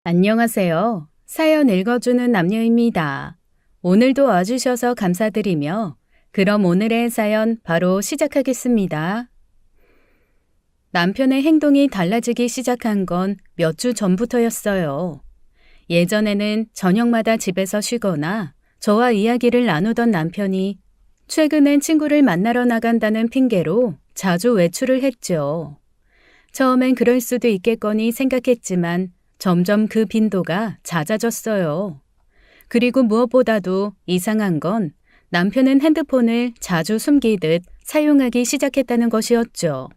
안녕하세요. 사연 읽어주는 남녀입니다. 오늘도 와주셔서 감사드리며 그럼 오늘의 사연 바로 시작하겠습니다. 남편의 행동이 달라지기 시작한 건 몇 주 전부터였어요. 예전에는 저녁마다 집에서 쉬거나 저와 이야기를 나누던 남편이 최근엔 친구를 만나러 나간다는 핑계로 자주 외출을 했죠. 처음엔 그럴 수도 있겠거니 생각했지만 점점 그 빈도가 잦아졌어요. 그리고 무엇보다도 이상한 건 남편은 핸드폰을 자주 숨기듯 사용하기 시작했다는 것이었죠.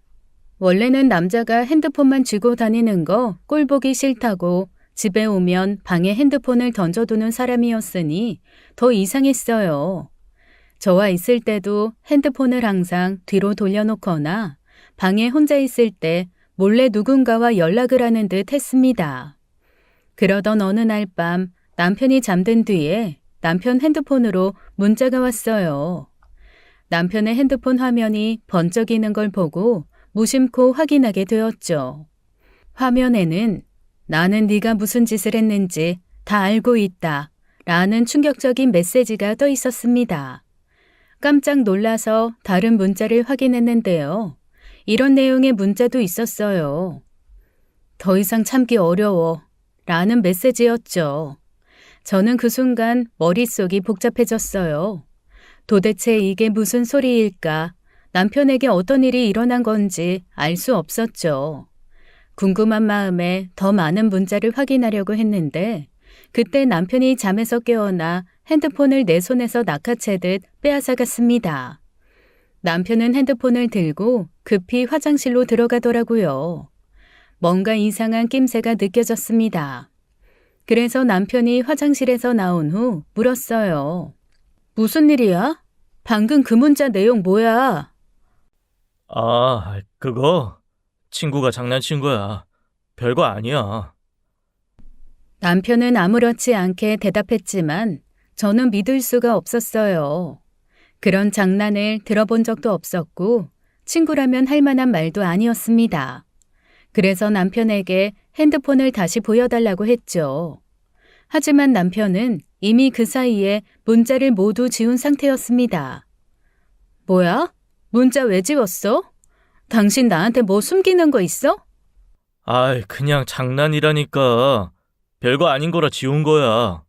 원래는 남자가 핸드폰만 쥐고 다니는 거 꼴보기 싫다고 집에 오면 방에 핸드폰을 던져두는 사람이었으니 더 이상했어요. 저와 있을 때도 핸드폰을 항상 뒤로 돌려놓거나 방에 혼자 있을 때 몰래 누군가와 연락을 하는 듯 했습니다. 그러던 어느 날 밤 남편이 잠든 뒤에 남편 핸드폰으로 문자가 왔어요. 남편의 핸드폰 화면이 번쩍이는 걸 보고 무심코 확인하게 되었죠. 화면에는 나는 네가 무슨 짓을 했는지 다 알고 있다 라는 충격적인 메시지가 떠 있었습니다. 깜짝 놀라서 다른 문자를 확인했는데요. 이런 내용의 문자도 있었어요. 더 이상 참기 어려워 라는 메시지였죠. 저는 그 순간 머릿속이 복잡해졌어요. 도대체 이게 무슨 소리일까? 남편에게 어떤 일이 일어난 건지 알 수 없었죠. 궁금한 마음에 더 많은 문자를 확인하려고 했는데 그때 남편이 잠에서 깨어나 핸드폰을 내 손에서 낚아채듯 빼앗아갔습니다. 남편은 핸드폰을 들고 급히 화장실로 들어가더라고요. 뭔가 이상한 낌새가 느껴졌습니다. 그래서 남편이 화장실에서 나온 후 물었어요. 무슨 일이야? 방금 그 문자 내용 뭐야? 그거 친구가 장난친 거야. 별거 아니야. 남편은 아무렇지 않게 대답했지만 저는 믿을 수가 없었어요. 그런 장난을 들어본 적도 없었고 친구라면 할 만한 말도 아니었습니다. 그래서 남편에게 핸드폰을 다시 보여달라고 했죠. 하지만 남편은 이미 그 사이에 문자를 모두 지운 상태였습니다. 뭐야? 문자 왜 지웠어? 당신 나한테 뭐 숨기는 거 있어? 그냥 장난이라니까. 별거 아닌 거라 지운 거야.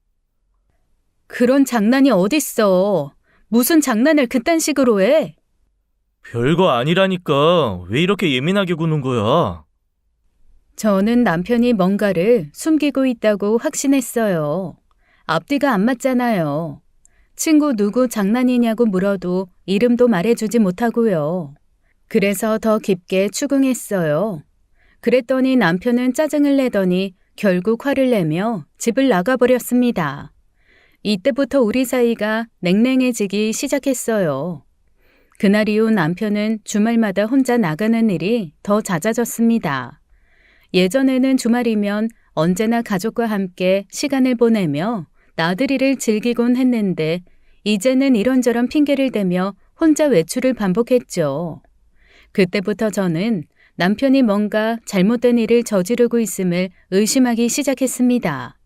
그런 장난이 어딨어. 무슨 장난을 그딴 식으로 해? 별거 아니라니까. 왜 이렇게 예민하게 구는 거야? 저는 남편이 뭔가를 숨기고 있다고 확신했어요. 앞뒤가 안 맞잖아요. 친구 누구 장난이냐고 물어도 이름도 말해주지 못하고요. 그래서 더 깊게 추궁했어요. 그랬더니 남편은 짜증을 내더니 결국 화를 내며 집을 나가버렸습니다. 이때부터 우리 사이가 냉랭해지기 시작했어요. 그날 이후 남편은 주말마다 혼자 나가는 일이 더 잦아졌습니다. 예전에는 주말이면 언제나 가족과 함께 시간을 보내며 나들이를 즐기곤 했는데 이제는 이런저런 핑계를 대며 혼자 외출을 반복했죠. 그때부터 저는 남편이 뭔가 잘못된 일을 저지르고 있음을 의심하기 시작했습니다.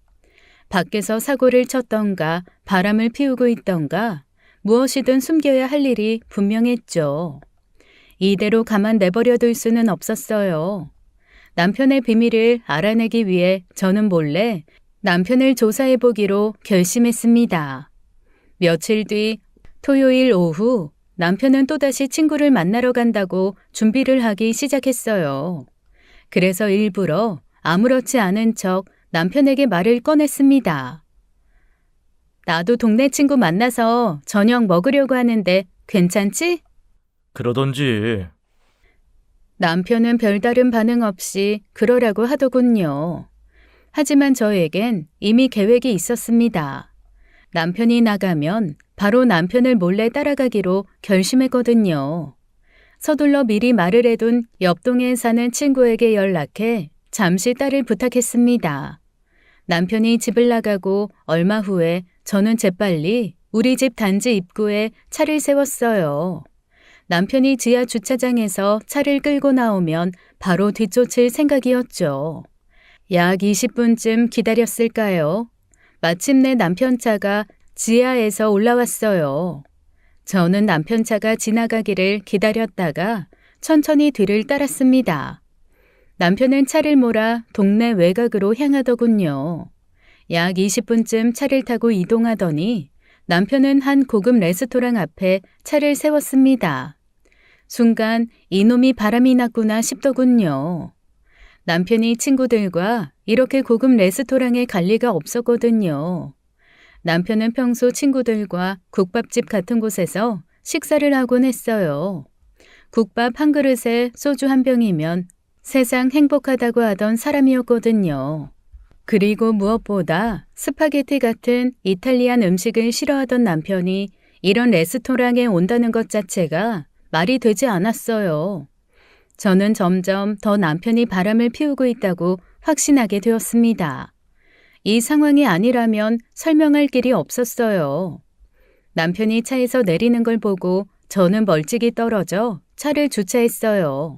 밖에서 사고를 쳤던가 바람을 피우고 있던가 무엇이든 숨겨야 할 일이 분명했죠. 이대로 가만 내버려둘 수는 없었어요. 남편의 비밀을 알아내기 위해 저는 몰래 남편을 조사해보기로 결심했습니다. 며칠 뒤 토요일 오후 남편은 또다시 친구를 만나러 간다고 준비를 하기 시작했어요. 그래서 일부러 아무렇지 않은 척 남편에게 말을 꺼냈습니다. 나도 동네 친구 만나서 저녁 먹으려고 하는데 괜찮지? 그러던지. 남편은 별다른 반응 없이 그러라고 하더군요. 하지만 저에겐 이미 계획이 있었습니다. 남편이 나가면 바로 남편을 몰래 따라가기로 결심했거든요. 서둘러 미리 말을 해둔 옆동에 사는 친구에게 연락해 잠시 딸을 부탁했습니다. 남편이 집을 나가고 얼마 후에 저는 재빨리 우리 집 단지 입구에 차를 세웠어요. 남편이 지하 주차장에서 차를 끌고 나오면 바로 뒤쫓을 생각이었죠. 약 20분쯤 기다렸을까요? 마침내 남편 차가 지하에서 올라왔어요. 저는 남편 차가 지나가기를 기다렸다가 천천히 뒤를 따랐습니다. 남편은 차를 몰아 동네 외곽으로 향하더군요. 약 20분쯤 차를 타고 이동하더니 남편은 한 고급 레스토랑 앞에 차를 세웠습니다. 순간 이놈이 바람이 났구나 싶더군요. 남편이 친구들과 이렇게 고급 레스토랑에 갈 리가 없었거든요. 남편은 평소 친구들과 국밥집 같은 곳에서 식사를 하곤 했어요. 국밥 한 그릇에 소주 한 병이면 세상 행복하다고 하던 사람이었거든요. 그리고 무엇보다 스파게티 같은 이탈리안 음식을 싫어하던 남편이 이런 레스토랑에 온다는 것 자체가 말이 되지 않았어요. 저는 점점 더 남편이 바람을 피우고 있다고 확신하게 되었습니다. 이 상황이 아니라면 설명할 길이 없었어요. 남편이 차에서 내리는 걸 보고 저는 멀찍이 떨어져 차를 주차했어요.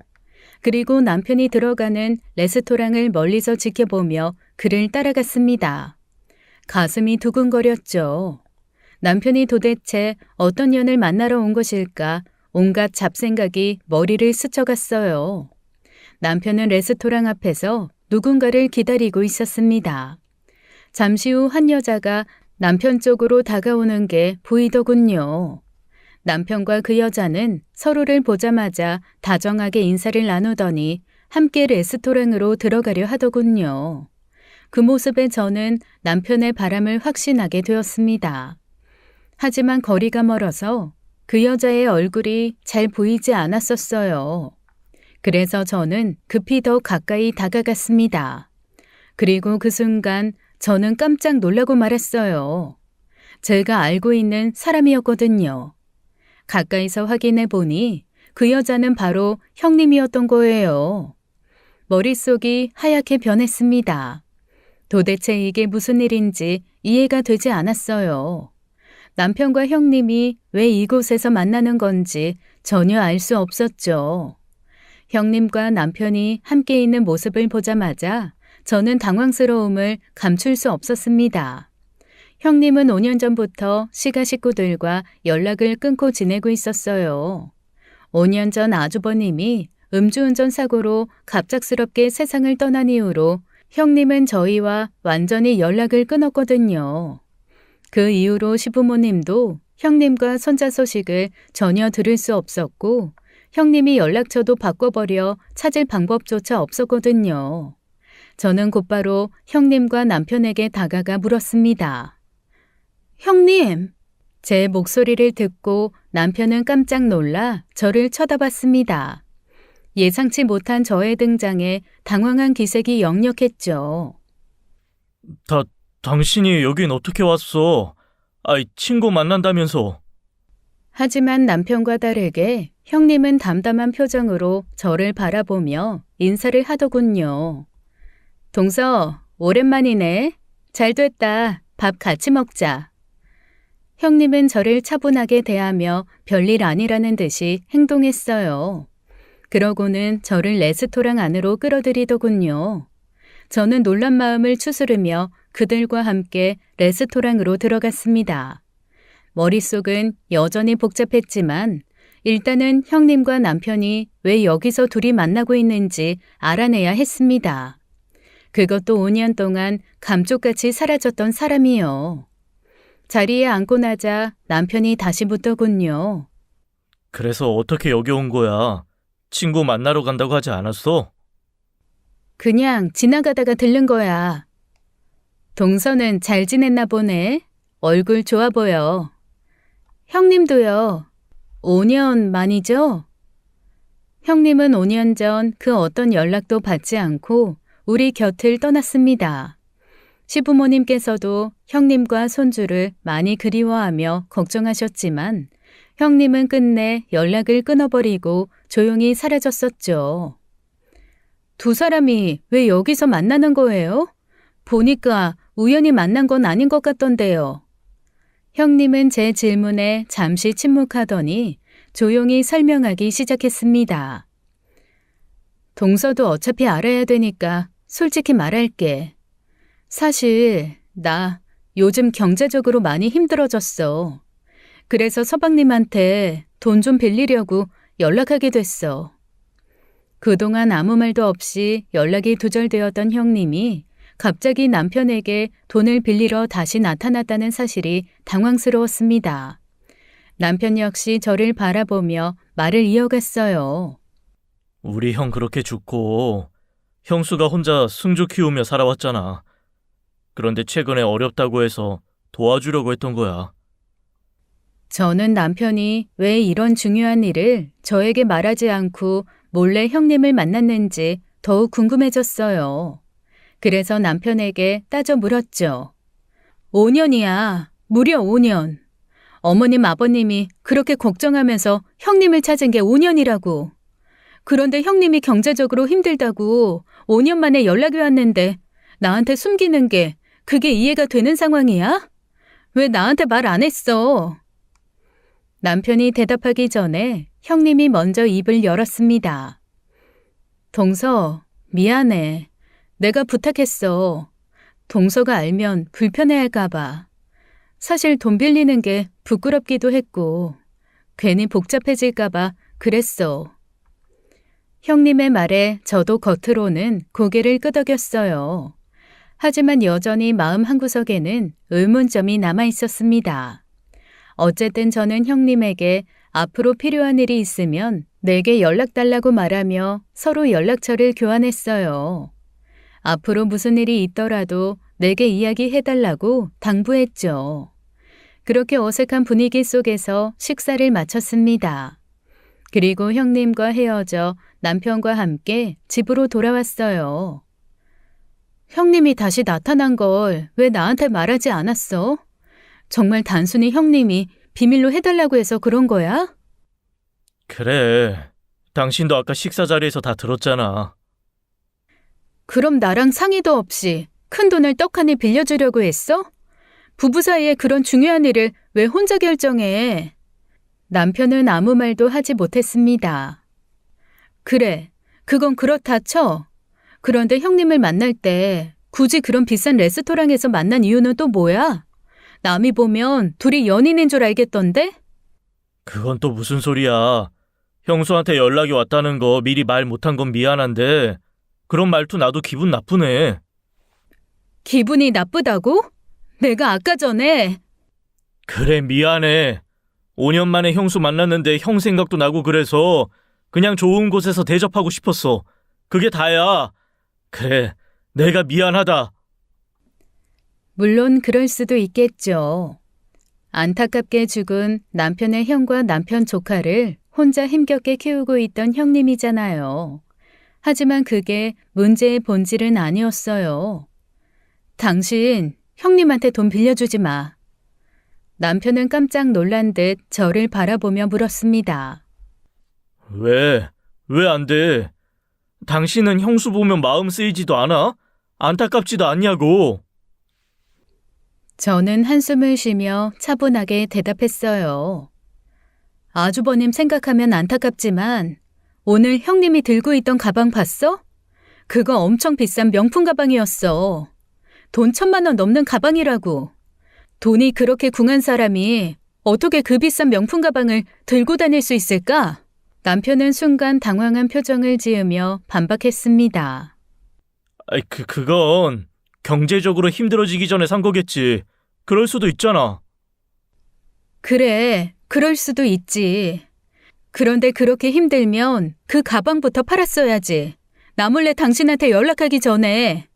그리고 남편이 들어가는 레스토랑을 멀리서 지켜보며 그를 따라갔습니다. 가슴이 두근거렸죠. 남편이 도대체 어떤 년을 만나러 온 것일까 온갖 잡생각이 머리를 스쳐갔어요. 남편은 레스토랑 앞에서 누군가를 기다리고 있었습니다. 잠시 후 한 여자가 남편 쪽으로 다가오는 게 보이더군요. 남편과 그 여자는 서로를 보자마자 다정하게 인사를 나누더니 함께 레스토랑으로 들어가려 하더군요. 그 모습에 저는 남편의 바람을 확신하게 되었습니다. 하지만 거리가 멀어서 그 여자의 얼굴이 잘 보이지 않았었어요. 그래서 저는 급히 더 가까이 다가갔습니다. 그리고 그 순간 저는 깜짝 놀라고 말았어요. 제가 알고 있는 사람이었거든요. 가까이서 확인해 보니 그 여자는 바로 형님이었던 거예요. 머릿속이 하얗게 변했습니다. 도대체 이게 무슨 일인지 이해가 되지 않았어요. 남편과 형님이 왜 이곳에서 만나는 건지 전혀 알 수 없었죠. 형님과 남편이 함께 있는 모습을 보자마자 저는 당황스러움을 감출 수 없었습니다. 형님은 5년 전부터 시가 식구들과 연락을 끊고 지내고 있었어요. 5년 전 아주버님이 음주운전 사고로 갑작스럽게 세상을 떠난 이후로 형님은 저희와 완전히 연락을 끊었거든요. 그 이후로 시부모님도 형님과 손자 소식을 전혀 들을 수 없었고 형님이 연락처도 바꿔버려 찾을 방법조차 없었거든요. 저는 곧바로 형님과 남편에게 다가가 물었습니다. 형님! 제 목소리를 듣고 남편은 깜짝 놀라 저를 쳐다봤습니다. 예상치 못한 저의 등장에 당황한 기색이 역력했죠. 당신이 여긴 어떻게 왔어? 친구 만난다면서. 하지만 남편과 다르게 형님은 담담한 표정으로 저를 바라보며 인사를 하더군요. 동서, 오랜만이네. 잘됐다. 밥 같이 먹자. 형님은 저를 차분하게 대하며 별일 아니라는 듯이 행동했어요. 그러고는 저를 레스토랑 안으로 끌어들이더군요. 저는 놀란 마음을 추스르며 그들과 함께 레스토랑으로 들어갔습니다. 머릿속은 여전히 복잡했지만 일단은 형님과 남편이 왜 여기서 둘이 만나고 있는지 알아내야 했습니다. 그것도 5년 동안 감쪽같이 사라졌던 사람이요. 자리에 앉고 나자 남편이 다시 묻더군요. 그래서 어떻게 여기 온 거야? 친구 만나러 간다고 하지 않았어? 그냥 지나가다가 들른 거야. 동서는 잘 지냈나 보네. 얼굴 좋아 보여. 형님도요. 5년 만이죠? 형님은 5년 전 그 어떤 연락도 받지 않고 우리 곁을 떠났습니다. 시부모님께서도 형님과 손주를 많이 그리워하며 걱정하셨지만 형님은 끝내 연락을 끊어버리고 조용히 사라졌었죠. 두 사람이 왜 여기서 만나는 거예요? 보니까 우연히 만난 건 아닌 것 같던데요. 형님은 제 질문에 잠시 침묵하더니 조용히 설명하기 시작했습니다. 동서도 어차피 알아야 되니까 솔직히 말할게. 사실 나 요즘 경제적으로 많이 힘들어졌어. 그래서 서방님한테 돈 좀 빌리려고 연락하게 됐어. 그동안 아무 말도 없이 연락이 두절되었던 형님이 갑자기 남편에게 돈을 빌리러 다시 나타났다는 사실이 당황스러웠습니다. 남편 역시 저를 바라보며 말을 이어갔어요. 우리 형 그렇게 죽고 형수가 혼자 승조 키우며 살아왔잖아. 그런데 최근에 어렵다고 해서 도와주려고 했던 거야. 저는 남편이 왜 이런 중요한 일을 저에게 말하지 않고 몰래 형님을 만났는지 더욱 궁금해졌어요. 그래서 남편에게 따져 물었죠. 5년이야. 무려 5년. 어머님 아버님이 그렇게 걱정하면서 형님을 찾은 게 5년이라고. 그런데 형님이 경제적으로 힘들다고 5년 만에 연락이 왔는데 나한테 숨기는 게 그게 이해가 되는 상황이야? 왜 나한테 말 안 했어? 남편이 대답하기 전에 형님이 먼저 입을 열었습니다. 동서, 미안해. 내가 부탁했어. 동서가 알면 불편해할까봐. 사실 돈 빌리는 게 부끄럽기도 했고 괜히 복잡해질까봐 그랬어. 형님의 말에 저도 겉으로는 고개를 끄덕였어요. 하지만 여전히 마음 한구석에는 의문점이 남아 있었습니다. 어쨌든 저는 형님에게 앞으로 필요한 일이 있으면 내게 연락달라고 말하며 서로 연락처를 교환했어요. 앞으로 무슨 일이 있더라도 내게 이야기해달라고 당부했죠. 그렇게 어색한 분위기 속에서 식사를 마쳤습니다. 그리고 형님과 헤어져 남편과 함께 집으로 돌아왔어요. 형님이 다시 나타난 걸 왜 나한테 말하지 않았어? 정말 단순히 형님이 비밀로 해달라고 해서 그런 거야? 그래. 당신도 아까 식사 자리에서 다 들었잖아. 그럼 나랑 상의도 없이 큰 돈을 떡하니 빌려주려고 했어? 부부 사이에 그런 중요한 일을 왜 혼자 결정해? 남편은 아무 말도 하지 못했습니다. 그래, 그건 그렇다 쳐. 그런데 형님을 만날 때 굳이 그런 비싼 레스토랑에서 만난 이유는 또 뭐야? 남이 보면 둘이 연인인 줄 알겠던데? 그건 또 무슨 소리야. 형수한테 연락이 왔다는 거 미리 말 못한 건 미안한데 그런 말투 나도 기분 나쁘네. 기분이 나쁘다고? 내가 아까 전에 그래, 미안해. 5년 만에 형수 만났는데 형 생각도 나고 그래서 그냥 좋은 곳에서 대접하고 싶었어. 그게 다야. 그래, 내가 미안하다. 물론 그럴 수도 있겠죠. 안타깝게 죽은 남편의 형과 남편 조카를 혼자 힘겹게 키우고 있던 형님이잖아요. 하지만 그게 문제의 본질은 아니었어요. 당신 형님한테 돈 빌려주지 마. 남편은 깜짝 놀란 듯 저를 바라보며 물었습니다. 왜? 왜 안 돼? 당신은 형수 보면 마음 쓰이지도 않아? 안타깝지도 않냐고. 저는 한숨을 쉬며 차분하게 대답했어요. 아주버님 생각하면 안타깝지만 오늘 형님이 들고 있던 가방 봤어? 그거 엄청 비싼 명품 가방이었어. 돈 1,000만 원 넘는 가방이라고. 돈이 그렇게 궁한 사람이 어떻게 그 비싼 명품 가방을 들고 다닐 수 있을까? 남편은 순간 당황한 표정을 지으며 반박했습니다. 그건 경제적으로 힘들어지기 전에 산 거겠지. 그럴 수도 있잖아. 그래, 그럴 수도 있지. 그런데 그렇게 힘들면 그 가방부터 팔았어야지. 나 몰래 당신한테 연락하기 전에.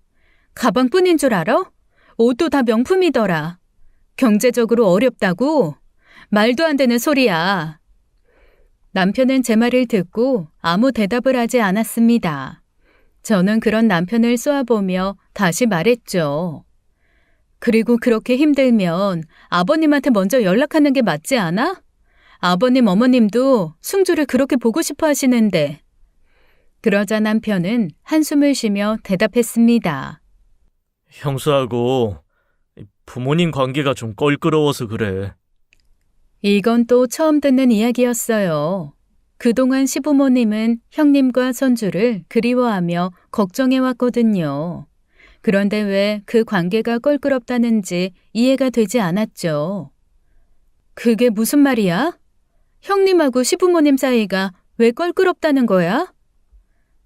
가방뿐인 줄 알아? 옷도 다 명품이더라. 경제적으로 어렵다고? 말도 안 되는 소리야. 남편은 제 말을 듣고 아무 대답을 하지 않았습니다. 저는 그런 남편을 쏘아보며 다시 말했죠. 그리고 그렇게 힘들면 아버님한테 먼저 연락하는 게 맞지 않아? 아버님, 어머님도 승주를 그렇게 보고 싶어 하시는데. 그러자 남편은 한숨을 쉬며 대답했습니다. 형수하고 부모님 관계가 좀 껄끄러워서 그래. 이건 또 처음 듣는 이야기였어요. 그동안 시부모님은 형님과 손주를 그리워하며 걱정해왔거든요. 그런데 왜 그 관계가 껄끄럽다는지 이해가 되지 않았죠. 그게 무슨 말이야? 형님하고 시부모님 사이가 왜 껄끄럽다는 거야?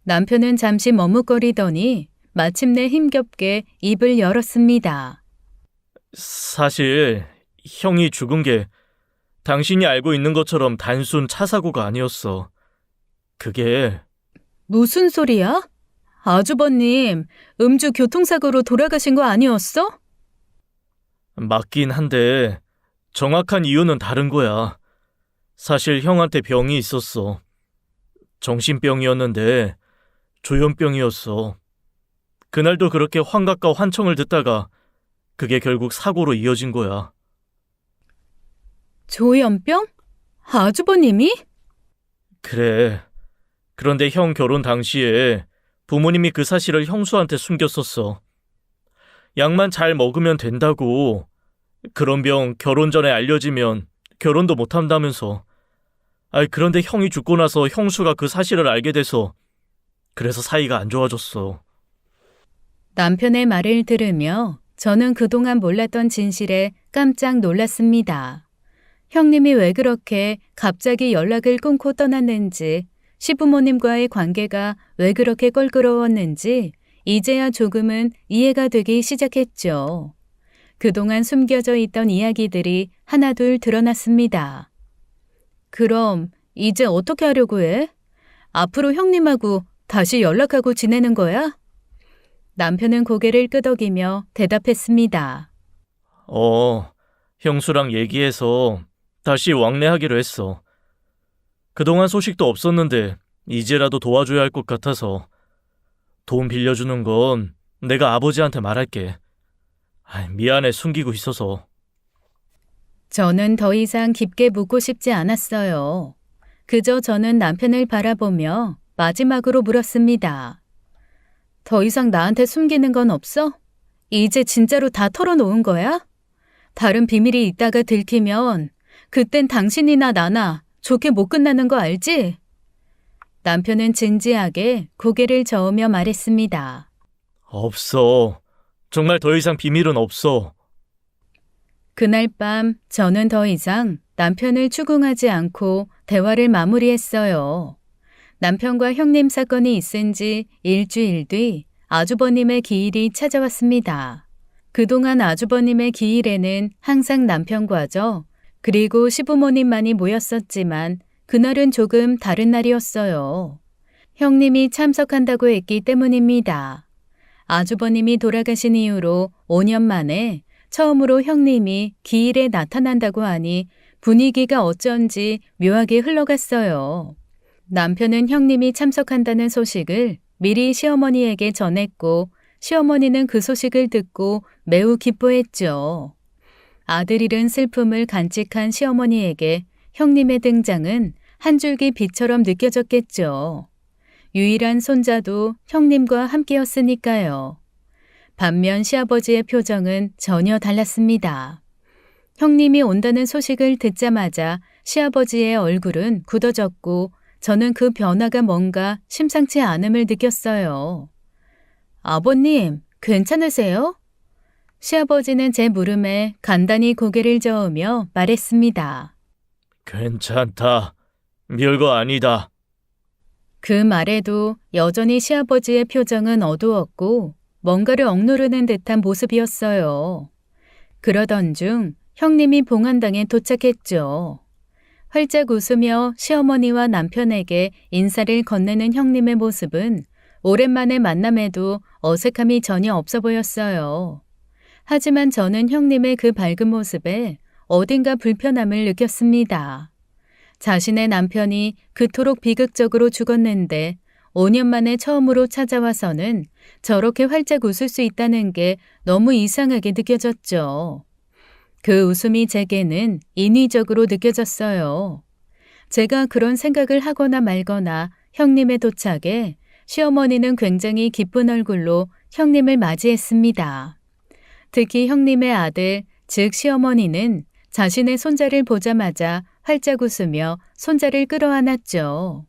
남편은 잠시 머뭇거리더니 마침내 힘겹게 입을 열었습니다. 사실 형이 죽은 게 당신이 알고 있는 것처럼 단순 차 사고가 아니었어. 그게 무슨 소리야? 아주버님, 음주 교통사고로 돌아가신 거 아니었어? 맞긴 한데 정확한 이유는 다른 거야. 사실 형한테 병이 있었어. 정신병이었는데 조현병이었어. 그날도 그렇게 환각과 환청을 듣다가 그게 결국 사고로 이어진 거야. 조현병? 아주버님이? 그래. 그런데 형 결혼 당시에 부모님이 그 사실을 형수한테 숨겼었어. 약만 잘 먹으면 된다고. 그런 병 결혼 전에 알려지면 결혼도 못 한다면서. 그런데 형이 죽고 나서 형수가 그 사실을 알게 돼서 그래서 사이가 안 좋아졌어. 남편의 말을 들으며 저는 그동안 몰랐던 진실에 깜짝 놀랐습니다. 형님이 왜 그렇게 갑자기 연락을 끊고 떠났는지, 시부모님과의 관계가 왜 그렇게 껄끄러웠는지 이제야 조금은 이해가 되기 시작했죠. 그동안 숨겨져 있던 이야기들이 하나둘 드러났습니다. 그럼 이제 어떻게 하려고 해? 앞으로 형님하고 다시 연락하고 지내는 거야? 남편은 고개를 끄덕이며 대답했습니다. 형수랑 얘기해서 다시 왕래하기로 했어. 그동안 소식도 없었는데 이제라도 도와줘야 할 것 같아서 돈 빌려주는 건 내가 아버지한테 말할게. 미안해, 숨기고 있어서. 저는 더 이상 깊게 묻고 싶지 않았어요. 그저 저는 남편을 바라보며 마지막으로 물었습니다. 더 이상 나한테 숨기는 건 없어? 이제 진짜로 다 털어놓은 거야? 다른 비밀이 있다가 들키면 그땐 당신이나 나나 좋게 못 끝나는 거 알지? 남편은 진지하게 고개를 저으며 말했습니다. 없어. 정말 더 이상 비밀은 없어. 그날 밤 저는 더 이상 남편을 추궁하지 않고 대화를 마무리했어요. 남편과 형님 사건이 있은 지 일주일 뒤 아주버님의 기일이 찾아왔습니다. 그동안 아주버님의 기일에는 항상 남편과 저, 그리고 시부모님만이 모였었지만 그날은 조금 다른 날이었어요. 형님이 참석한다고 했기 때문입니다. 아주버님이 돌아가신 이후로 5년 만에 처음으로 형님이 기일에 나타난다고 하니 분위기가 어쩐지 묘하게 흘러갔어요. 남편은 형님이 참석한다는 소식을 미리 시어머니에게 전했고 시어머니는 그 소식을 듣고 매우 기뻐했죠. 아들 잃은 슬픔을 간직한 시어머니에게 형님의 등장은 한 줄기 빛처럼 느껴졌겠죠. 유일한 손자도 형님과 함께였으니까요. 반면 시아버지의 표정은 전혀 달랐습니다. 형님이 온다는 소식을 듣자마자 시아버지의 얼굴은 굳어졌고 저는 그 변화가 뭔가 심상치 않음을 느꼈어요. 아버님, 괜찮으세요? 시아버지는 제 물음에 간단히 고개를 저으며 말했습니다. 괜찮다. 별거 아니다. 그 말에도 여전히 시아버지의 표정은 어두웠고 뭔가를 억누르는 듯한 모습이었어요. 그러던 중 형님이 봉안당에 도착했죠. 활짝 웃으며 시어머니와 남편에게 인사를 건네는 형님의 모습은 오랜만에 만남에도 어색함이 전혀 없어 보였어요. 하지만 저는 형님의 그 밝은 모습에 어딘가 불편함을 느꼈습니다. 자신의 남편이 그토록 비극적으로 죽었는데 5년 만에 처음으로 찾아와서는 저렇게 활짝 웃을 수 있다는 게 너무 이상하게 느껴졌죠. 그 웃음이 제게는 인위적으로 느껴졌어요. 제가 그런 생각을 하거나 말거나 형님의 도착에 시어머니는 굉장히 기쁜 얼굴로 형님을 맞이했습니다. 특히 형님의 아들, 즉 시어머니는 자신의 손자를 보자마자 활짝 웃으며 손자를 끌어안았죠.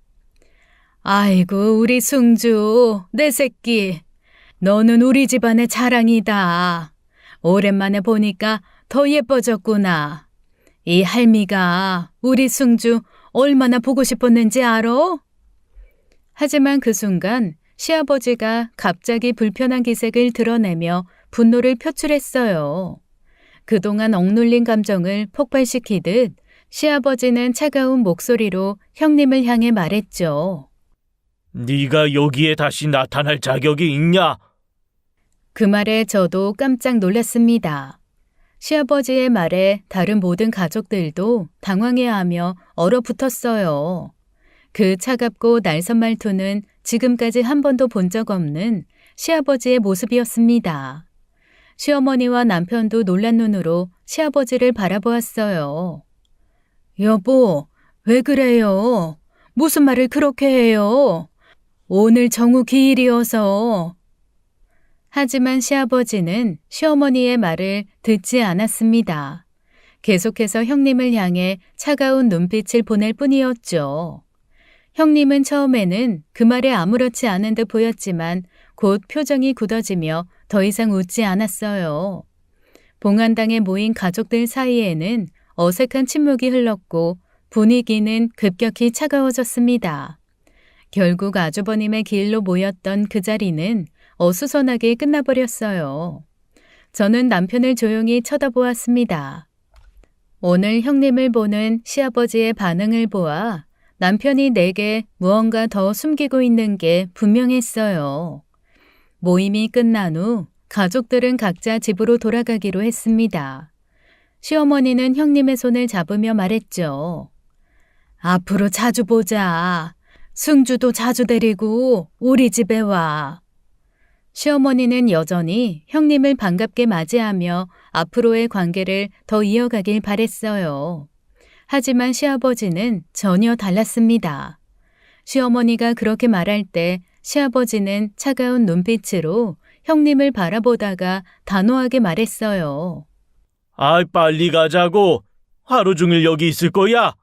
아이고, 우리 승주, 내 새끼. 너는 우리 집안의 자랑이다. 오랜만에 보니까 더 예뻐졌구나. 이 할미가 우리 승주 얼마나 보고 싶었는지 알아? 하지만 그 순간 시아버지가 갑자기 불편한 기색을 드러내며 분노를 표출했어요. 그동안 억눌린 감정을 폭발시키듯 시아버지는 차가운 목소리로 형님을 향해 말했죠. 네가 여기에 다시 나타날 자격이 있냐? 그 말에 저도 깜짝 놀랐습니다. 시아버지의 말에 다른 모든 가족들도 당황해하며 얼어붙었어요. 그 차갑고 날선 말투는 지금까지 한 번도 본 적 없는 시아버지의 모습이었습니다. 시어머니와 남편도 놀란 눈으로 시아버지를 바라보았어요. 여보, 왜 그래요? 무슨 말을 그렇게 해요? 오늘 정우 기일이어서. 하지만 시아버지는 시어머니의 말을 듣지 않았습니다. 계속해서 형님을 향해 차가운 눈빛을 보낼 뿐이었죠. 형님은 처음에는 그 말에 아무렇지 않은 듯 보였지만 곧 표정이 굳어지며 더 이상 웃지 않았어요. 봉안당에 모인 가족들 사이에는 어색한 침묵이 흘렀고 분위기는 급격히 차가워졌습니다. 결국 아주버님의 길로 모였던 그 자리는 어수선하게 끝나버렸어요. 저는 남편을 조용히 쳐다보았습니다. 오늘 형님을 보는 시아버지의 반응을 보아 남편이 내게 무언가 더 숨기고 있는 게 분명했어요. 모임이 끝난 후 가족들은 각자 집으로 돌아가기로 했습니다. 시어머니는 형님의 손을 잡으며 말했죠. 앞으로 자주 보자. 승주도 자주 데리고 우리 집에 와. 시어머니는 여전히 형님을 반갑게 맞이하며 앞으로의 관계를 더 이어가길 바랬어요. 하지만 시아버지는 전혀 달랐습니다. 시어머니가 그렇게 말할 때 시아버지는 차가운 눈빛으로 형님을 바라보다가 단호하게 말했어요. 아이, 빨리 가자고. 하루 종일 여기 있을 거야.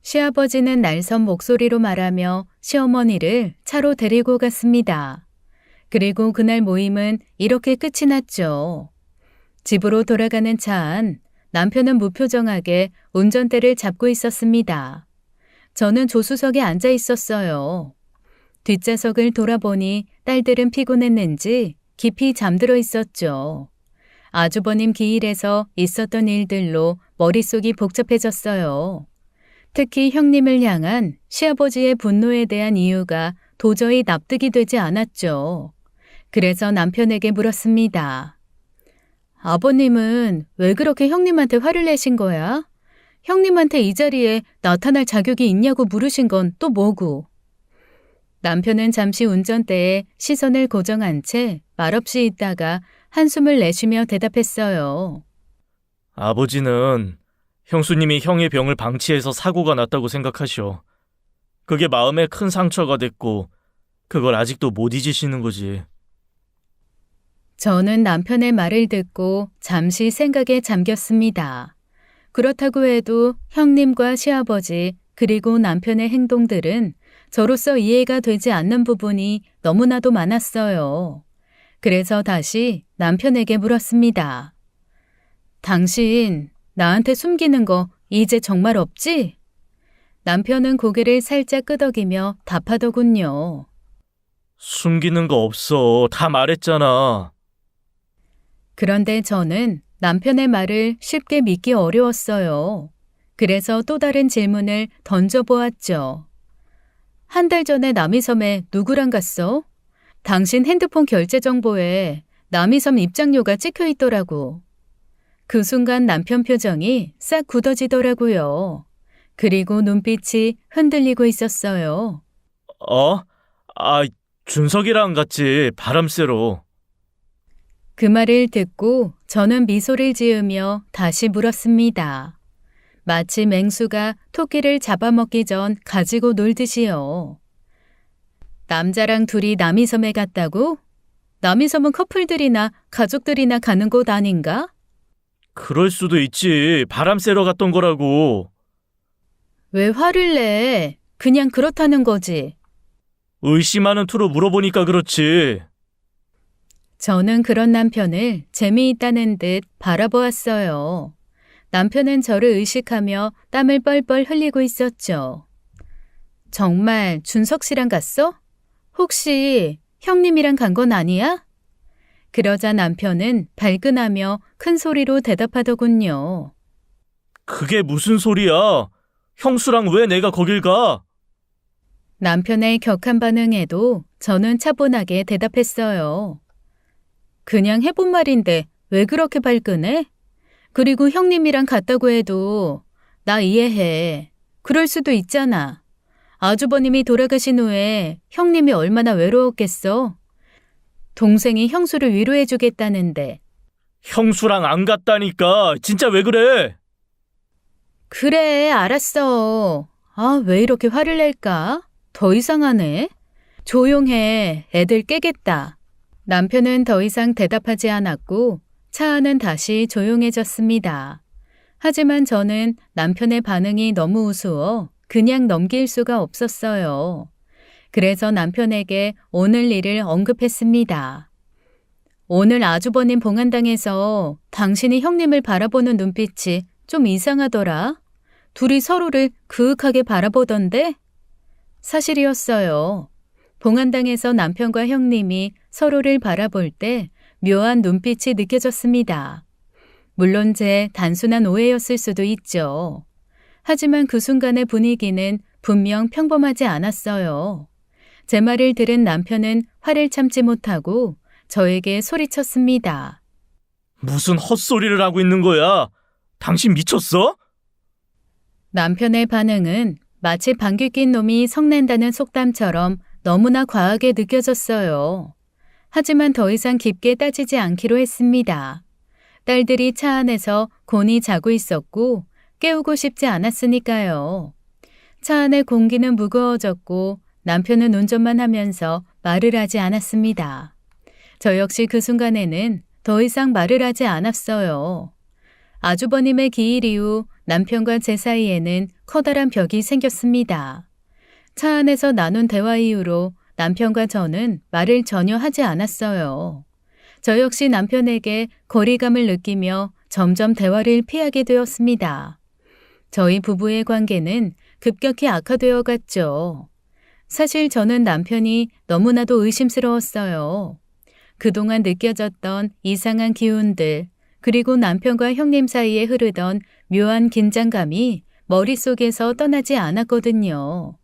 시아버지는 날선 목소리로 말하며 시어머니를 차로 데리고 갔습니다. 그리고 그날 모임은 이렇게 끝이 났죠. 집으로 돌아가는 차 안 남편은 무표정하게 운전대를 잡고 있었습니다. 저는 조수석에 앉아 있었어요. 뒷좌석을 돌아보니 딸들은 피곤했는지 깊이 잠들어 있었죠. 아주버님 기일에서 있었던 일들로 머릿속이 복잡해졌어요. 특히 형님을 향한 시아버지의 분노에 대한 이유가 도저히 납득이 되지 않았죠. 그래서 남편에게 물었습니다. 아버님은 왜 그렇게 형님한테 화를 내신 거야? 형님한테 이 자리에 나타날 자격이 있냐고 물으신 건 또 뭐고? 남편은 잠시 운전대에 시선을 고정한 채 말없이 있다가 한숨을 내쉬며 대답했어요. 아버지는 형수님이 형의 병을 방치해서 사고가 났다고 생각하셔. 그게 마음에 큰 상처가 됐고 그걸 아직도 못 잊으시는 거지. 저는 남편의 말을 듣고 잠시 생각에 잠겼습니다. 그렇다고 해도 형님과 시아버지 그리고 남편의 행동들은 저로서 이해가 되지 않는 부분이 너무나도 많았어요. 그래서 다시 남편에게 물었습니다. 당신 나한테 숨기는 거 이제 정말 없지? 남편은 고개를 살짝 끄덕이며 답하더군요. 숨기는 거 없어. 다 말했잖아. 그런데 저는 남편의 말을 쉽게 믿기 어려웠어요. 그래서 또 다른 질문을 던져보았죠. 한 달 전에 남이섬에 누구랑 갔어? 당신 핸드폰 결제 정보에 남이섬 입장료가 찍혀 있더라고. 그 순간 남편 표정이 싹 굳어지더라고요. 그리고 눈빛이 흔들리고 있었어요. 준석이랑 같이 바람 쐬러. 그 말을 듣고 저는 미소를 지으며 다시 물었습니다. 마치 맹수가 토끼를 잡아먹기 전 가지고 놀듯이요. 남자랑 둘이 남이섬에 갔다고? 남이섬은 커플들이나 가족들이나 가는 곳 아닌가? 그럴 수도 있지. 바람 쐬러 갔던 거라고. 왜 화를 내? 그냥 그렇다는 거지. 의심하는 투로 물어보니까 그렇지. 저는 그런 남편을 재미있다는 듯 바라보았어요. 남편은 저를 의식하며 땀을 뻘뻘 흘리고 있었죠. 정말 준석 씨랑 갔어? 혹시 형님이랑 간 건 아니야? 그러자 남편은 발끈하며 큰 소리로 대답하더군요. 그게 무슨 소리야? 형수랑 왜 내가 거길 가? 남편의 격한 반응에도 저는 차분하게 대답했어요. 그냥 해본 말인데 왜 그렇게 발끈해? 그리고 형님이랑 갔다고 해도 나 이해해. 그럴 수도 있잖아. 아주버님이 돌아가신 후에 형님이 얼마나 외로웠겠어. 동생이 형수를 위로해주겠다는데. 형수랑 안 갔다니까. 진짜 왜 그래? 그래, 알았어. 아, 왜 이렇게 화를 낼까? 더 이상하네. 조용해. 애들 깨겠다. 남편은 더 이상 대답하지 않았고 차 안은 다시 조용해졌습니다. 하지만 저는 남편의 반응이 너무 우스워 그냥 넘길 수가 없었어요. 그래서 남편에게 오늘 일을 언급했습니다. 오늘 아주버님 봉안당에서 당신이 형님을 바라보는 눈빛이 좀 이상하더라. 둘이 서로를 그윽하게 바라보던데? 사실이었어요. 봉안당에서 남편과 형님이 서로를 바라볼 때 묘한 눈빛이 느껴졌습니다. 물론 제 단순한 오해였을 수도 있죠. 하지만 그 순간의 분위기는 분명 평범하지 않았어요. 제 말을 들은 남편은 화를 참지 못하고 저에게 소리쳤습니다. 무슨 헛소리를 하고 있는 거야? 당신 미쳤어? 남편의 반응은 마치 방귀 낀 놈이 성낸다는 속담처럼 너무나 과하게 느껴졌어요. 하지만 더 이상 깊게 따지지 않기로 했습니다. 딸들이 차 안에서 곤히 자고 있었고 깨우고 싶지 않았으니까요. 차 안의 공기는 무거워졌고 남편은 운전만 하면서 말을 하지 않았습니다. 저 역시 그 순간에는 더 이상 말을 하지 않았어요. 아주버님의 기일 이후 남편과 제 사이에는 커다란 벽이 생겼습니다. 차 안에서 나눈 대화 이후로 남편과 저는 말을 전혀 하지 않았어요. 저 역시 남편에게 거리감을 느끼며 점점 대화를 피하게 되었습니다. 저희 부부의 관계는 급격히 악화되어 갔죠. 사실 저는 남편이 너무나도 의심스러웠어요. 그동안 느껴졌던 이상한 기운들, 그리고 남편과 형님 사이에 흐르던 묘한 긴장감이 머릿속에서 떠나지 않았거든요.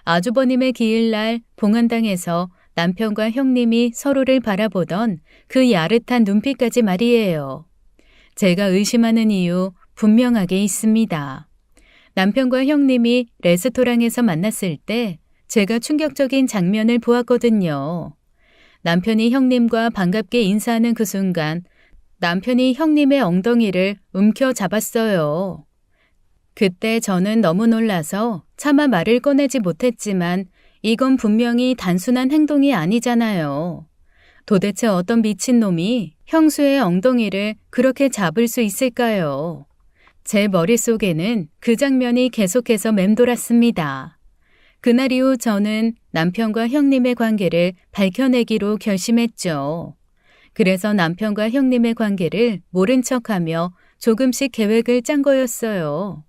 아주버님의 기일날 봉안당에서 남편과 형님이 서로를 바라보던 그 야릇한 눈빛까지 말이에요. 제가 의심하는 이유 분명하게 있습니다. 남편과 형님이 레스토랑에서 만났을 때 제가 충격적인 장면을 보았거든요. 남편이 형님과 반갑게 인사하는 그 순간 남편이 형님의 엉덩이를 움켜잡았어요. 그때 저는 너무 놀라서 차마 말을 꺼내지 못했지만 이건 분명히 단순한 행동이 아니잖아요. 도대체 어떤 미친놈이 형수의 엉덩이를 그렇게 잡을 수 있을까요? 제 머릿속에는 그 장면이 계속해서 맴돌았습니다. 그날 이후 저는 남편과 형님의 관계를 밝혀내기로 결심했죠. 그래서 남편과 형님의 관계를 모른 척하며 조금씩 계획을 짠 거였어요.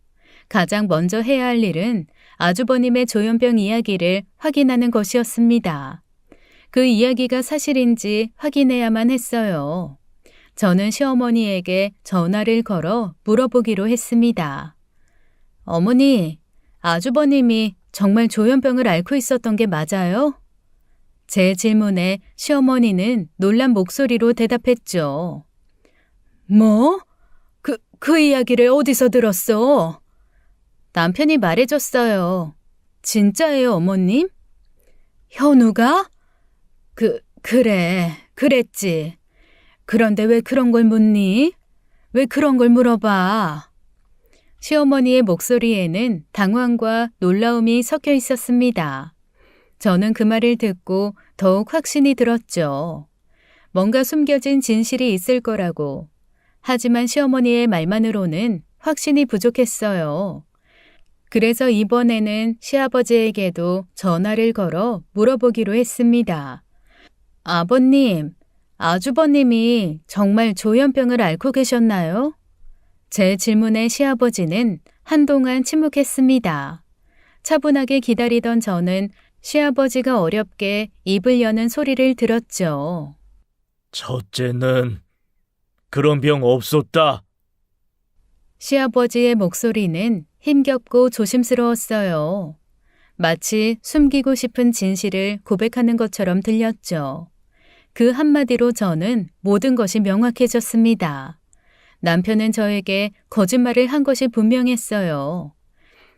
가장 먼저 해야 할 일은 아주버님의 조현병 이야기를 확인하는 것이었습니다. 그 이야기가 사실인지 확인해야만 했어요. 저는 시어머니에게 전화를 걸어 물어보기로 했습니다. 어머니, 아주버님이 정말 조현병을 앓고 있었던 게 맞아요? 제 질문에 시어머니는 놀란 목소리로 대답했죠. 뭐? 그 이야기를 어디서 들었어? 남편이 말해줬어요. 진짜예요, 어머님? 현우가? 그래, 그랬지. 그런데 왜 그런 걸 묻니? 왜 그런 걸 물어봐? 시어머니의 목소리에는 당황과 놀라움이 섞여 있었습니다. 저는 그 말을 듣고 더욱 확신이 들었죠. 뭔가 숨겨진 진실이 있을 거라고. 하지만 시어머니의 말만으로는 확신이 부족했어요. 그래서 이번에는 시아버지에게도 전화를 걸어 물어보기로 했습니다. 아버님, 아주버님이 정말 조현병을 앓고 계셨나요? 제 질문에 시아버지는 한동안 침묵했습니다. 차분하게 기다리던 저는 시아버지가 어렵게 입을 여는 소리를 들었죠. 첫째는 그런 병 없었다. 시아버지의 목소리는 힘겹고 조심스러웠어요. 마치 숨기고 싶은 진실을 고백하는 것처럼 들렸죠. 그 한마디로 저는 모든 것이 명확해졌습니다. 남편은 저에게 거짓말을 한 것이 분명했어요.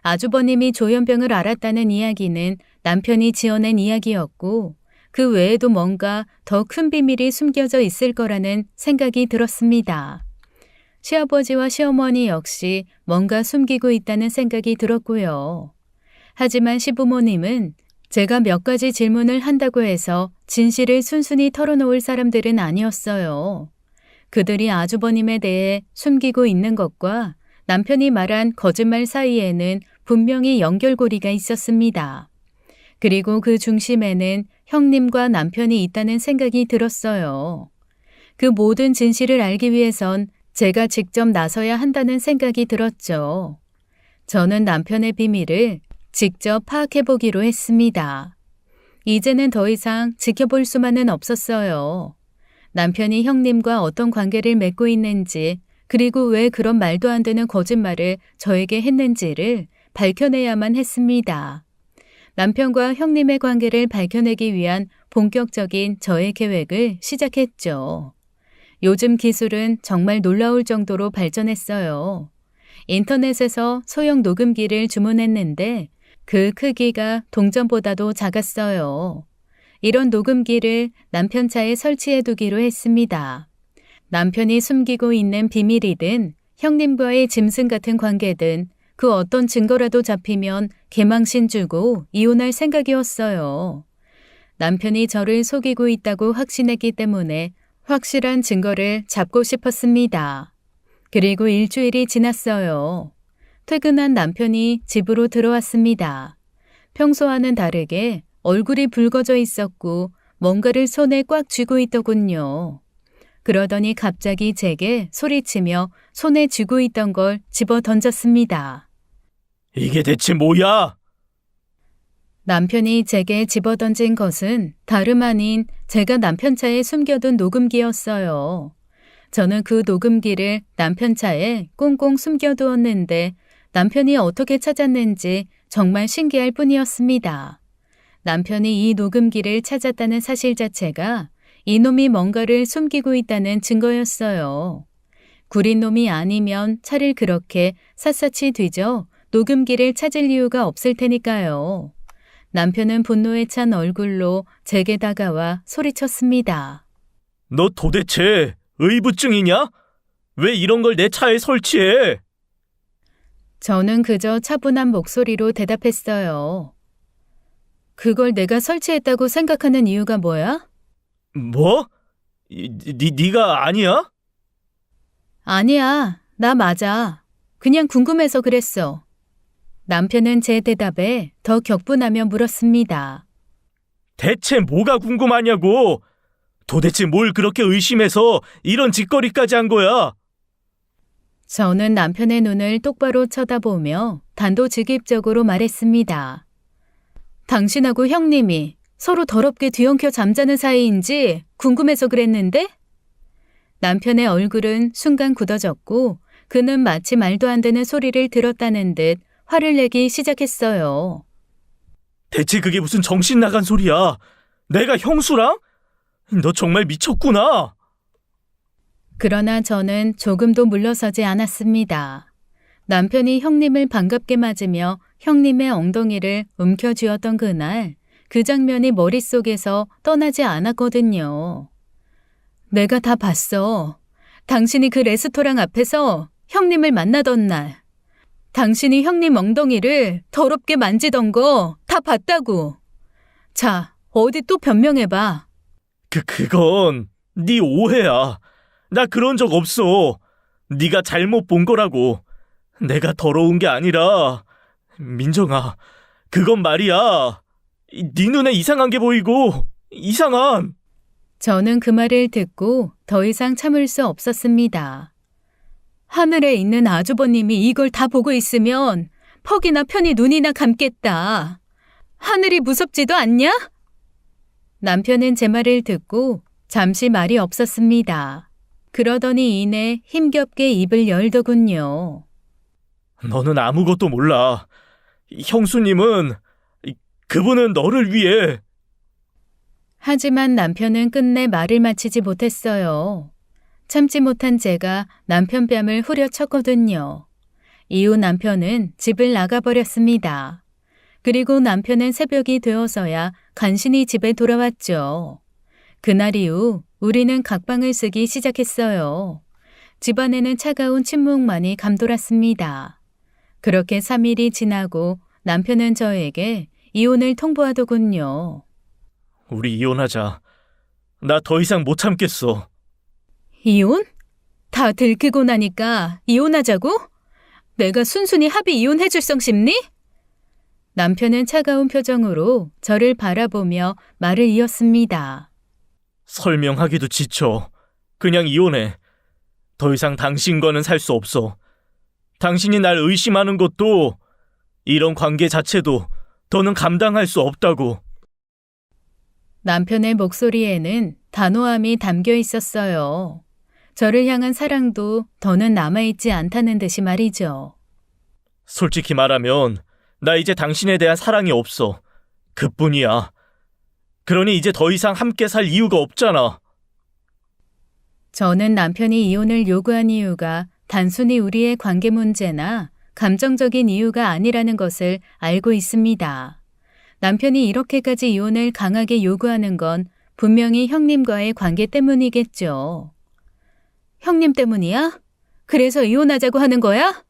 아주버님이 조현병을 앓았다는 이야기는 남편이 지어낸 이야기였고 그 외에도 뭔가 더 큰 비밀이 숨겨져 있을 거라는 생각이 들었습니다. 시아버지와 시어머니 역시 뭔가 숨기고 있다는 생각이 들었고요. 하지만 시부모님은 제가 몇 가지 질문을 한다고 해서 진실을 순순히 털어놓을 사람들은 아니었어요. 그들이 아주버님에 대해 숨기고 있는 것과 남편이 말한 거짓말 사이에는 분명히 연결고리가 있었습니다. 그리고 그 중심에는 형님과 남편이 있다는 생각이 들었어요. 그 모든 진실을 알기 위해선 제가 직접 나서야 한다는 생각이 들었죠. 저는 남편의 비밀을 직접 파악해보기로 했습니다. 이제는 더 이상 지켜볼 수만은 없었어요. 남편이 형님과 어떤 관계를 맺고 있는지, 그리고 왜 그런 말도 안 되는 거짓말을 저에게 했는지를 밝혀내야만 했습니다. 남편과 형님의 관계를 밝혀내기 위한 본격적인 저의 계획을 시작했죠. 요즘 기술은 정말 놀라울 정도로 발전했어요. 인터넷에서 소형 녹음기를 주문했는데 그 크기가 동전보다도 작았어요. 이런 녹음기를 남편 차에 설치해 두기로 했습니다. 남편이 숨기고 있는 비밀이든 형님과의 짐승 같은 관계든 그 어떤 증거라도 잡히면 개망신 주고 이혼할 생각이었어요. 남편이 저를 속이고 있다고 확신했기 때문에 확실한 증거를 잡고 싶었습니다. 그리고 일주일이 지났어요. 퇴근한 남편이 집으로 들어왔습니다. 평소와는 다르게 얼굴이 붉어져 있었고 뭔가를 손에 꽉 쥐고 있더군요. 그러더니 갑자기 제게 소리치며 손에 쥐고 있던 걸 집어 던졌습니다. 이게 대체 뭐야? 남편이 제게 집어던진 것은 다름 아닌 제가 남편 차에 숨겨둔 녹음기였어요. 저는 그 녹음기를 남편 차에 꽁꽁 숨겨두었는데 남편이 어떻게 찾았는지 정말 신기할 뿐이었습니다. 남편이 이 녹음기를 찾았다는 사실 자체가 이놈이 뭔가를 숨기고 있다는 증거였어요. 구린 놈이 아니면 차를 그렇게 샅샅이 뒤져 녹음기를 찾을 이유가 없을 테니까요. 남편은 분노에 찬 얼굴로 제게 다가와 소리쳤습니다. 너 도대체 의부증이냐? 왜 이런 걸 내 차에 설치해? 저는 그저 차분한 목소리로 대답했어요. 그걸 내가 설치했다고 생각하는 이유가 뭐야? 뭐? 네가 아니야? 아니야, 나 맞아. 그냥 궁금해서 그랬어. 남편은 제 대답에 더 격분하며 물었습니다. 대체 뭐가 궁금하냐고? 도대체 뭘 그렇게 의심해서 이런 짓거리까지 한 거야? 저는 남편의 눈을 똑바로 쳐다보며 단도직입적으로 말했습니다. 당신하고 형님이 서로 더럽게 뒤엉켜 잠자는 사이인지 궁금해서 그랬는데? 남편의 얼굴은 순간 굳어졌고 그는 마치 말도 안 되는 소리를 들었다는 듯 화를 내기 시작했어요. 대체 그게 무슨 정신 나간 소리야? 내가 형수랑? 너 정말 미쳤구나. 그러나 저는 조금도 물러서지 않았습니다. 남편이 형님을 반갑게 맞으며 형님의 엉덩이를 움켜쥐었던 그날, 그 장면이 머릿속에서 떠나지 않았거든요. 내가 다 봤어. 당신이 그 레스토랑 앞에서 형님을 만나던 날. 당신이 형님 엉덩이를 더럽게 만지던 거 다 봤다고. 자, 어디 또 변명해봐. 그건 네 오해야. 나 그런 적 없어. 네가 잘못 본 거라고. 내가 더러운 게 아니라 민정아, 그건 말이야. 네 눈에 이상한 게 보이고, 이상한. 저는 그 말을 듣고 더 이상 참을 수 없었습니다. 하늘에 있는 아주버님이 이걸 다 보고 있으면 퍽이나 편히 눈이나 감겠다. 하늘이 무섭지도 않냐? 남편은 제 말을 듣고 잠시 말이 없었습니다. 그러더니 이내 힘겹게 입을 열더군요. 너는 아무것도 몰라. 형수님은, 그분은 너를 위해. 하지만 남편은 끝내 말을 마치지 못했어요. 참지 못한 제가 남편 뺨을 후려쳤거든요. 이후 남편은 집을 나가버렸습니다. 그리고 남편은 새벽이 되어서야 간신히 집에 돌아왔죠. 그날 이후 우리는 각방을 쓰기 시작했어요. 집안에는 차가운 침묵만이 감돌았습니다. 그렇게 3일이 지나고 남편은 저에게 이혼을 통보하더군요. 우리 이혼하자. 나 더 이상 못 참겠어. 이혼? 다 들키고 나니까 이혼하자고? 내가 순순히 합의 이혼해줄 성 싶니? 남편은 차가운 표정으로 저를 바라보며 말을 이었습니다. 설명하기도 지쳐. 그냥 이혼해. 더 이상 당신과는 살 수 없어. 당신이 날 의심하는 것도, 이런 관계 자체도 더는 감당할 수 없다고. 남편의 목소리에는 단호함이 담겨 있었어요. 저를 향한 사랑도 더는 남아있지 않다는 듯이 말이죠. 솔직히 말하면 나 이제 당신에 대한 사랑이 없어. 그뿐이야. 그러니 이제 더 이상 함께 살 이유가 없잖아. 저는 남편이 이혼을 요구한 이유가 단순히 우리의 관계 문제나 감정적인 이유가 아니라는 것을 알고 있습니다. 남편이 이렇게까지 이혼을 강하게 요구하는 건 분명히 형님과의 관계 때문이겠죠. 형님 때문이야? 그래서 이혼하자고 하는 거야?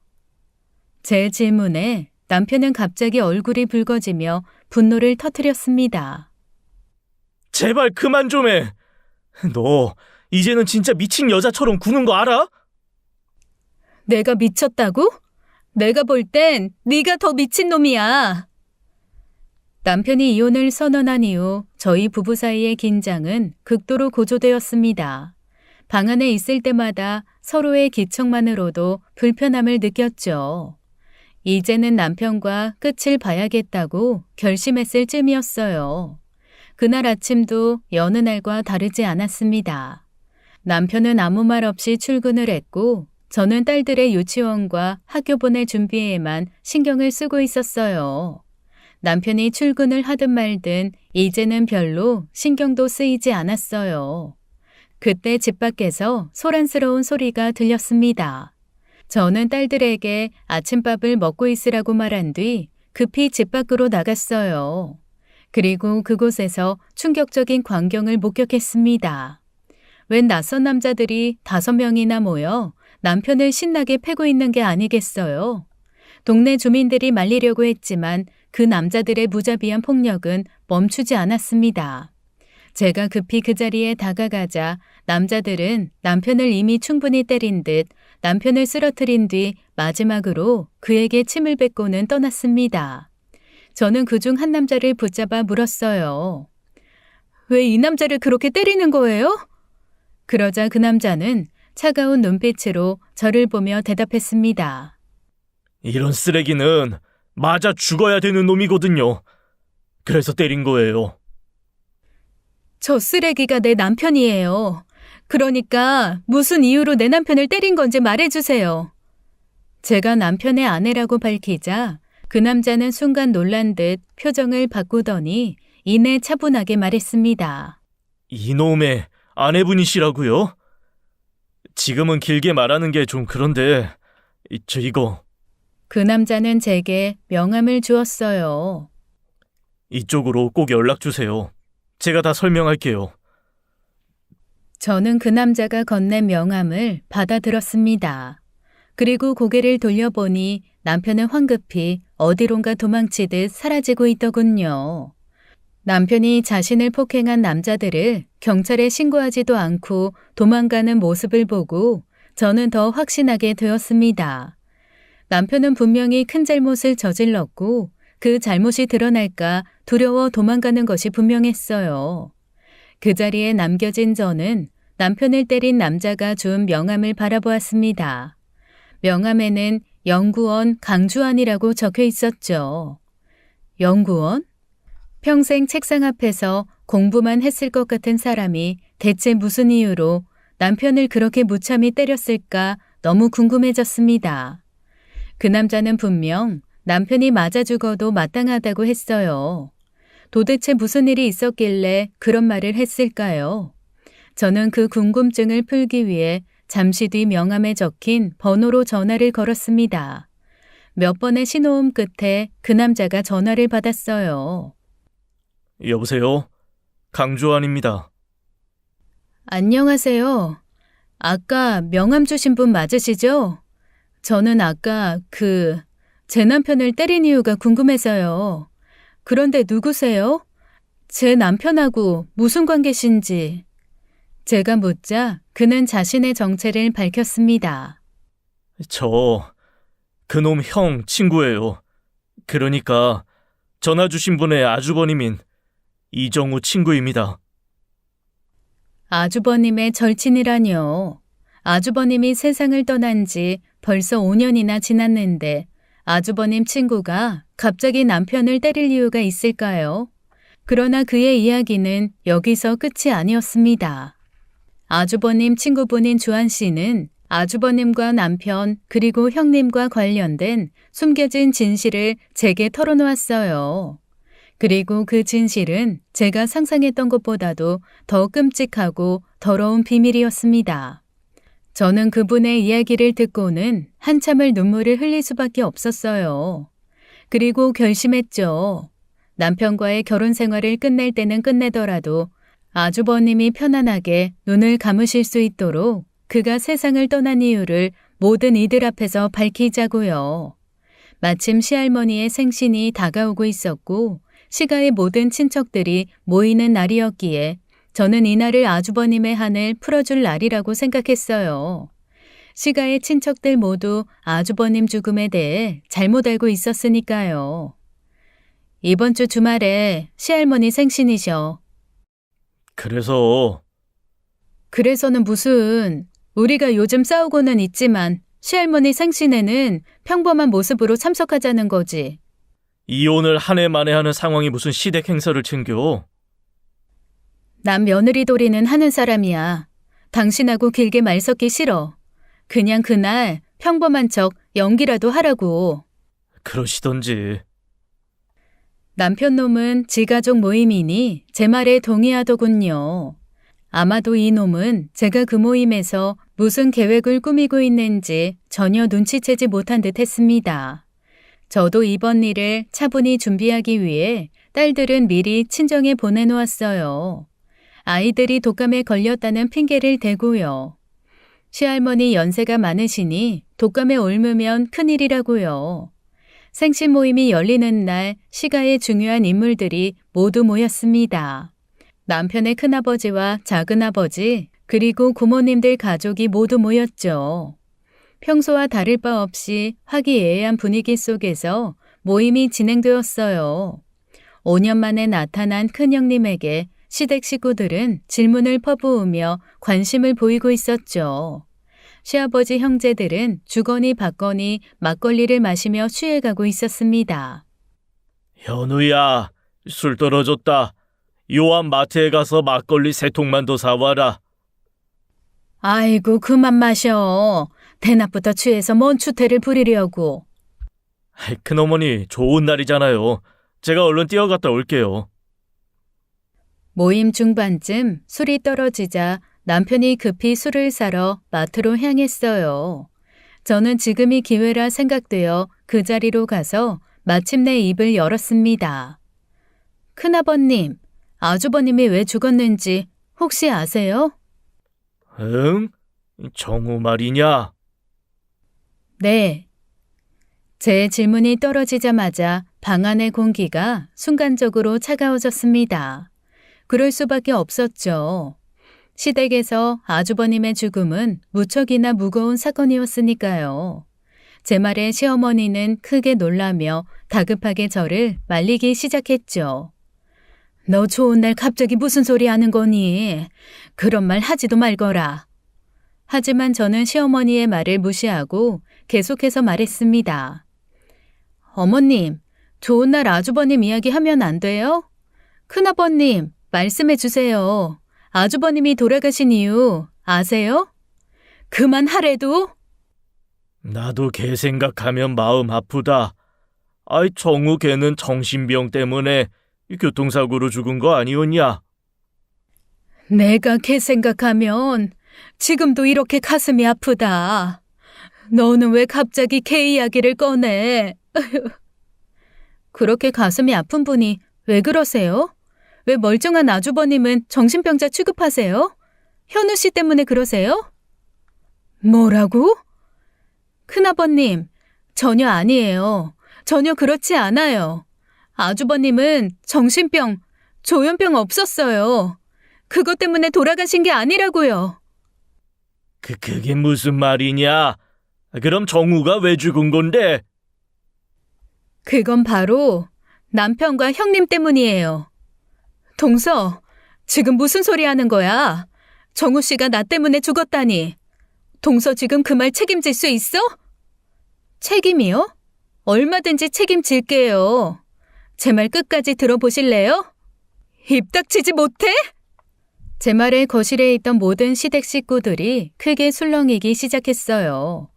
제 질문에 남편은 갑자기 얼굴이 붉어지며 분노를 터뜨렸습니다. 제발 그만 좀 해. 너 이제는 진짜 미친 여자처럼 구는 거 알아? 내가 미쳤다고? 내가 볼 땐 네가 더 미친 놈이야. 남편이 이혼을 선언한 이후 저희 부부 사이의 긴장은 극도로 고조되었습니다. 방 안에 있을 때마다 서로의 기척만으로도 불편함을 느꼈죠. 이제는 남편과 끝을 봐야겠다고 결심했을 쯤이었어요. 그날 아침도 여느 날과 다르지 않았습니다. 남편은 아무 말 없이 출근을 했고 저는 딸들의 유치원과 학교 보낼 준비에만 신경을 쓰고 있었어요. 남편이 출근을 하든 말든 이제는 별로 신경도 쓰이지 않았어요. 그때 집 밖에서 소란스러운 소리가 들렸습니다. 저는 딸들에게 아침밥을 먹고 있으라고 말한 뒤 급히 집 밖으로 나갔어요. 그리고 그곳에서 충격적인 광경을 목격했습니다. 웬 낯선 남자들이 5명이나 모여 남편을 신나게 패고 있는 게 아니겠어요? 동네 주민들이 말리려고 했지만 그 남자들의 무자비한 폭력은 멈추지 않았습니다. 제가 급히 그 자리에 다가가자 남자들은 남편을 이미 충분히 때린 듯 남편을 쓰러뜨린 뒤 마지막으로 그에게 침을 뱉고는 떠났습니다. 저는 그중 한 남자를 붙잡아 물었어요. 왜 이 남자를 그렇게 때리는 거예요? 그러자 그 남자는 차가운 눈빛으로 저를 보며 대답했습니다. 이런 쓰레기는 맞아 죽어야 되는 놈이거든요. 그래서 때린 거예요. 저 쓰레기가 내 남편이에요. 그러니까 무슨 이유로 내 남편을 때린 건지 말해주세요. 제가 남편의 아내라고 밝히자 그 남자는 순간 놀란 듯 표정을 바꾸더니 이내 차분하게 말했습니다. 이놈의 아내분이시라고요? 지금은 길게 말하는 게 좀 그런데 이거 그 남자는 제게 명함을 주었어요. 이쪽으로 꼭 연락 주세요. 제가 다 설명할게요. 저는 그 남자가 건넨 명함을 받아들었습니다. 그리고 고개를 돌려보니 남편은 황급히 어디론가 도망치듯 사라지고 있더군요. 남편이 자신을 폭행한 남자들을 경찰에 신고하지도 않고 도망가는 모습을 보고 저는 더 확신하게 되었습니다. 남편은 분명히 큰 잘못을 저질렀고 그 잘못이 드러날까 두려워 도망가는 것이 분명했어요. 그 자리에 남겨진 저는 남편을 때린 남자가 준 명함을 바라보았습니다. 명함에는 연구원 강주환이라고 적혀 있었죠. 연구원? 평생 책상 앞에서 공부만 했을 것 같은 사람이 대체 무슨 이유로 남편을 그렇게 무참히 때렸을까 너무 궁금해졌습니다. 그 남자는 분명 남편이 맞아 죽어도 마땅하다고 했어요. 도대체 무슨 일이 있었길래 그런 말을 했을까요? 저는 그 궁금증을 풀기 위해 잠시 뒤 명함에 적힌 번호로 전화를 걸었습니다. 몇 번의 신호음 끝에 그 남자가 전화를 받았어요. 여보세요? 강주환입니다. 안녕하세요. 아까 명함 주신 분 맞으시죠? 저는 아까 제 남편을 때린 이유가 궁금해서요. 그런데 누구세요? 제 남편하고 무슨 관계신지. 제가 묻자 그는 자신의 정체를 밝혔습니다. 저 그놈 형 친구예요. 그러니까 전화 주신 분의 아주버님인 이정우 친구입니다. 아주버님의 절친이라뇨. 아주버님이 세상을 떠난 지 벌써 5년이나 지났는데 아주버님 친구가 갑자기 남편을 때릴 이유가 있을까요? 그러나 그의 이야기는 여기서 끝이 아니었습니다. 아주버님 친구분인 주한 씨는 아주버님과 남편 그리고 형님과 관련된 숨겨진 진실을 제게 털어놓았어요. 그리고 그 진실은 제가 상상했던 것보다도 더 끔찍하고 더러운 비밀이었습니다. 저는 그분의 이야기를 듣고는 한참을 눈물을 흘릴 수밖에 없었어요. 그리고 결심했죠. 남편과의 결혼 생활을 끝낼 때는 끝내더라도 아주버님이 편안하게 눈을 감으실 수 있도록 그가 세상을 떠난 이유를 모든 이들 앞에서 밝히자고요. 마침 시할머니의 생신이 다가오고 있었고 시가의 모든 친척들이 모이는 날이었기에 저는 이날을 아주버님의 한을 풀어줄 날이라고 생각했어요. 시가의 친척들 모두 아주버님 죽음에 대해 잘못 알고 있었으니까요. 이번 주 주말에 시할머니 생신이셔. 그래서는 무슨, 우리가 요즘 싸우고는 있지만 시할머니 생신에는 평범한 모습으로 참석하자는 거지. 이혼을 한 해 만에 하는 상황이 무슨 시댁 행사를 챙겨? 난 며느리 도리는 하는 사람이야. 당신하고 길게 말 섞기 싫어. 그냥 그날 평범한 척 연기라도 하라고. 그러시던지. 남편 놈은 지가족 모임이니 제 말에 동의하더군요. 아마도 이 놈은 제가 그 모임에서 무슨 계획을 꾸미고 있는지 전혀 눈치채지 못한 듯 했습니다. 저도 이번 일을 차분히 준비하기 위해 딸들은 미리 친정에 보내놓았어요. 아이들이 독감에 걸렸다는 핑계를 대고요. 시할머니 연세가 많으시니 독감에 옮으면 큰일이라고요. 생신 모임이 열리는 날 시가의 중요한 인물들이 모두 모였습니다. 남편의 큰아버지와 작은아버지 그리고 고모님들 가족이 모두 모였죠. 평소와 다를 바 없이 화기애애한 분위기 속에서 모임이 진행되었어요. 5년 만에 나타난 큰형님에게 시댁 식구들은 질문을 퍼부으며 관심을 보이고 있었죠. 시아버지 형제들은 주거니 받거니 막걸리를 마시며 취해가고 있었습니다. 현우야, 술 떨어졌다. 요한 마트에 가서 막걸리 3통만 더 사와라. 아이고 그만 마셔. 대낮부터 취해서 뭔 추태를 부리려고. 큰어머니, 좋은 날이잖아요. 제가 얼른 뛰어갔다 올게요. 모임 중반쯤 술이 떨어지자 남편이 급히 술을 사러 마트로 향했어요. 저는 지금이 기회라 생각되어 그 자리로 가서 마침내 입을 열었습니다. 큰아버님, 아주버님이 왜 죽었는지 혹시 아세요? 응? 정우 말이냐? 네. 제 질문이 떨어지자마자 방 안의 공기가 순간적으로 차가워졌습니다. 그럴 수밖에 없었죠. 시댁에서 아주버님의 죽음은 무척이나 무거운 사건이었으니까요. 제 말에 시어머니는 크게 놀라며 다급하게 저를 말리기 시작했죠. 너 좋은 날 갑자기 무슨 소리 하는 거니? 그런 말 하지도 말거라. 하지만 저는 시어머니의 말을 무시하고 계속해서 말했습니다. 어머님, 좋은 날 아주버님 이야기 하면 안 돼요? 큰아버님, 말씀해 주세요. 아주버님이 돌아가신 이유 아세요? 그만하래도? 나도 걔 생각하면 마음 아프다. 아이, 정우 걔는 정신병 때문에 교통사고로 죽은 거 아니었냐? 내가 걔 생각하면 지금도 이렇게 가슴이 아프다. 너는 왜 갑자기 걔 이야기를 꺼내? 그렇게 가슴이 아픈 분이 왜 그러세요? 왜 멀쩡한 아주버님은 정신병자 취급하세요? 현우 씨 때문에 그러세요? 뭐라고? 큰아버님, 전혀 아니에요. 전혀 그렇지 않아요. 아주버님은 정신병, 조현병 없었어요. 그것 때문에 돌아가신 게 아니라고요. 그게 무슨 말이냐? 그럼 정우가 왜 죽은 건데? 그건 바로 남편과 형님 때문이에요. 동서, 지금 무슨 소리 하는 거야? 정우 씨가 나 때문에 죽었다니. 동서 지금 그 말 책임질 수 있어? 책임이요? 얼마든지 책임질게요. 제 말 끝까지 들어보실래요? 입 닥치지 못해? 제 말에 거실에 있던 모든 시댁 식구들이 크게 술렁이기 시작했어요.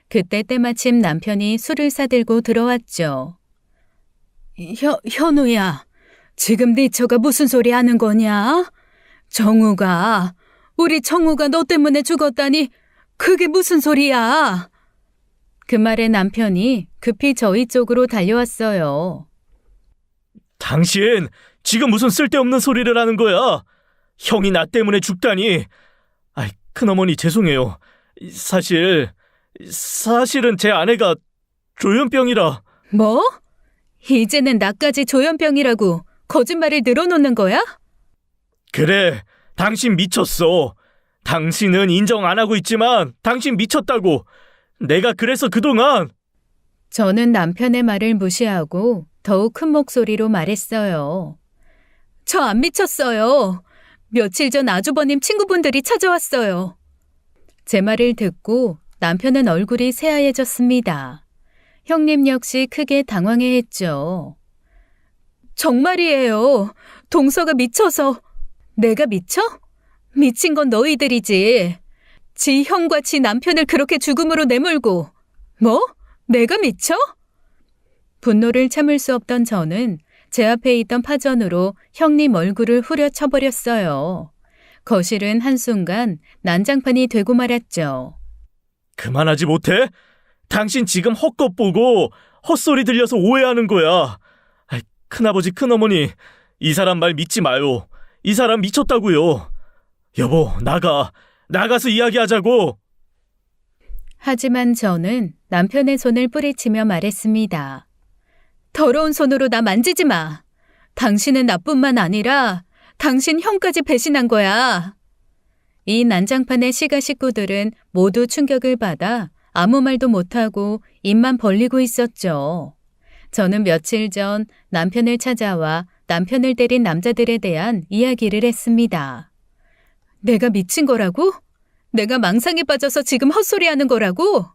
그때 때마침 남편이 술을 사들고 들어왔죠. 현우야, 지금 네 처가 무슨 소리 하는 거냐? 우리 정우가 너 때문에 죽었다니 그게 무슨 소리야? 그 말에 남편이 급히 저희 쪽으로 달려왔어요. 당신 지금 무슨 쓸데없는 소리를 하는 거야? 형이 나 때문에 죽다니. 아이, 큰어머니 죄송해요. 사실은 제 아내가 조현병이라. 뭐? 이제는 나까지 조현병이라고 거짓말을 늘어놓는 거야? 그래, 당신 미쳤어. 당신은 인정 안 하고 있지만 당신 미쳤다고. 내가 그래서 그동안. 저는 남편의 말을 무시하고 더욱 큰 목소리로 말했어요. 저 안 미쳤어요. 며칠 전 아주버님 친구분들이 찾아왔어요. 제 말을 듣고 남편은 얼굴이 새하얘졌습니다. 형님 역시 크게 당황해했죠. 정말이에요. 동서가 미쳐서. 내가 미쳐? 미친 건 너희들이지. 지 형과 지 남편을 그렇게 죽음으로 내몰고. 뭐? 내가 미쳐? 분노를 참을 수 없던 저는 제 앞에 있던 파전으로 형님 얼굴을 후려쳐버렸어요. 거실은 한순간 난장판이 되고 말았죠. 그만하지 못해? 당신 지금 헛것 보고 헛소리 들려서 오해하는 거야. 아이, 큰아버지 큰어머니, 이 사람 말 믿지 마요. 이 사람 미쳤다고요. 여보, 나가서 이야기하자고. 하지만 저는 남편의 손을 뿌리치며 말했습니다. 더러운 손으로 나 만지지 마. 당신은 나뿐만 아니라 당신 형까지 배신한 거야. 이 난장판의 시가 식구들은 모두 충격을 받아 아무 말도 못하고 입만 벌리고 있었죠. 저는 며칠 전 남편을 찾아와 남편을 때린 남자들에 대한 이야기를 했습니다. 내가 미친 거라고? 내가 망상에 빠져서 지금 헛소리하는 거라고?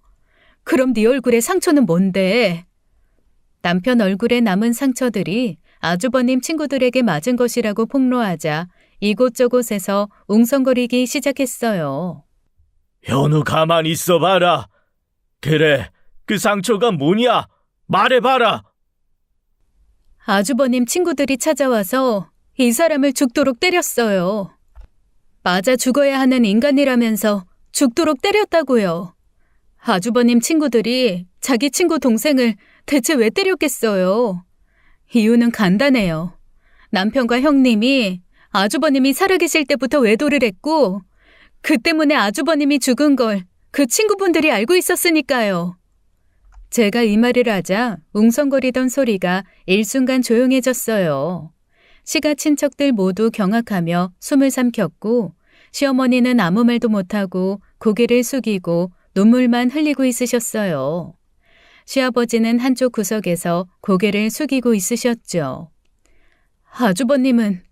그럼 네 얼굴에 상처는 뭔데? 남편 얼굴에 남은 상처들이 아주버님 친구들에게 맞은 것이라고 폭로하자 이곳저곳에서 웅성거리기 시작했어요. 현우 가만히 있어봐라. 그래, 그 상처가 뭐냐? 말해봐라. 아주버님 친구들이 찾아와서 이 사람을 죽도록 때렸어요. 맞아 죽어야 하는 인간이라면서 죽도록 때렸다고요. 아주버님 친구들이 자기 친구 동생을 대체 왜 때렸겠어요? 이유는 간단해요. 남편과 형님이 아주버님이 살아계실 때부터 외도를 했고 그 때문에 아주버님이 죽은 걸 그 친구분들이 알고 있었으니까요. 제가 이 말을 하자 웅성거리던 소리가 일순간 조용해졌어요. 시가 친척들 모두 경악하며 숨을 삼켰고 시어머니는 아무 말도 못하고 고개를 숙이고 눈물만 흘리고 있으셨어요. 시아버지는 한쪽 구석에서 고개를 숙이고 있으셨죠. 아주버님은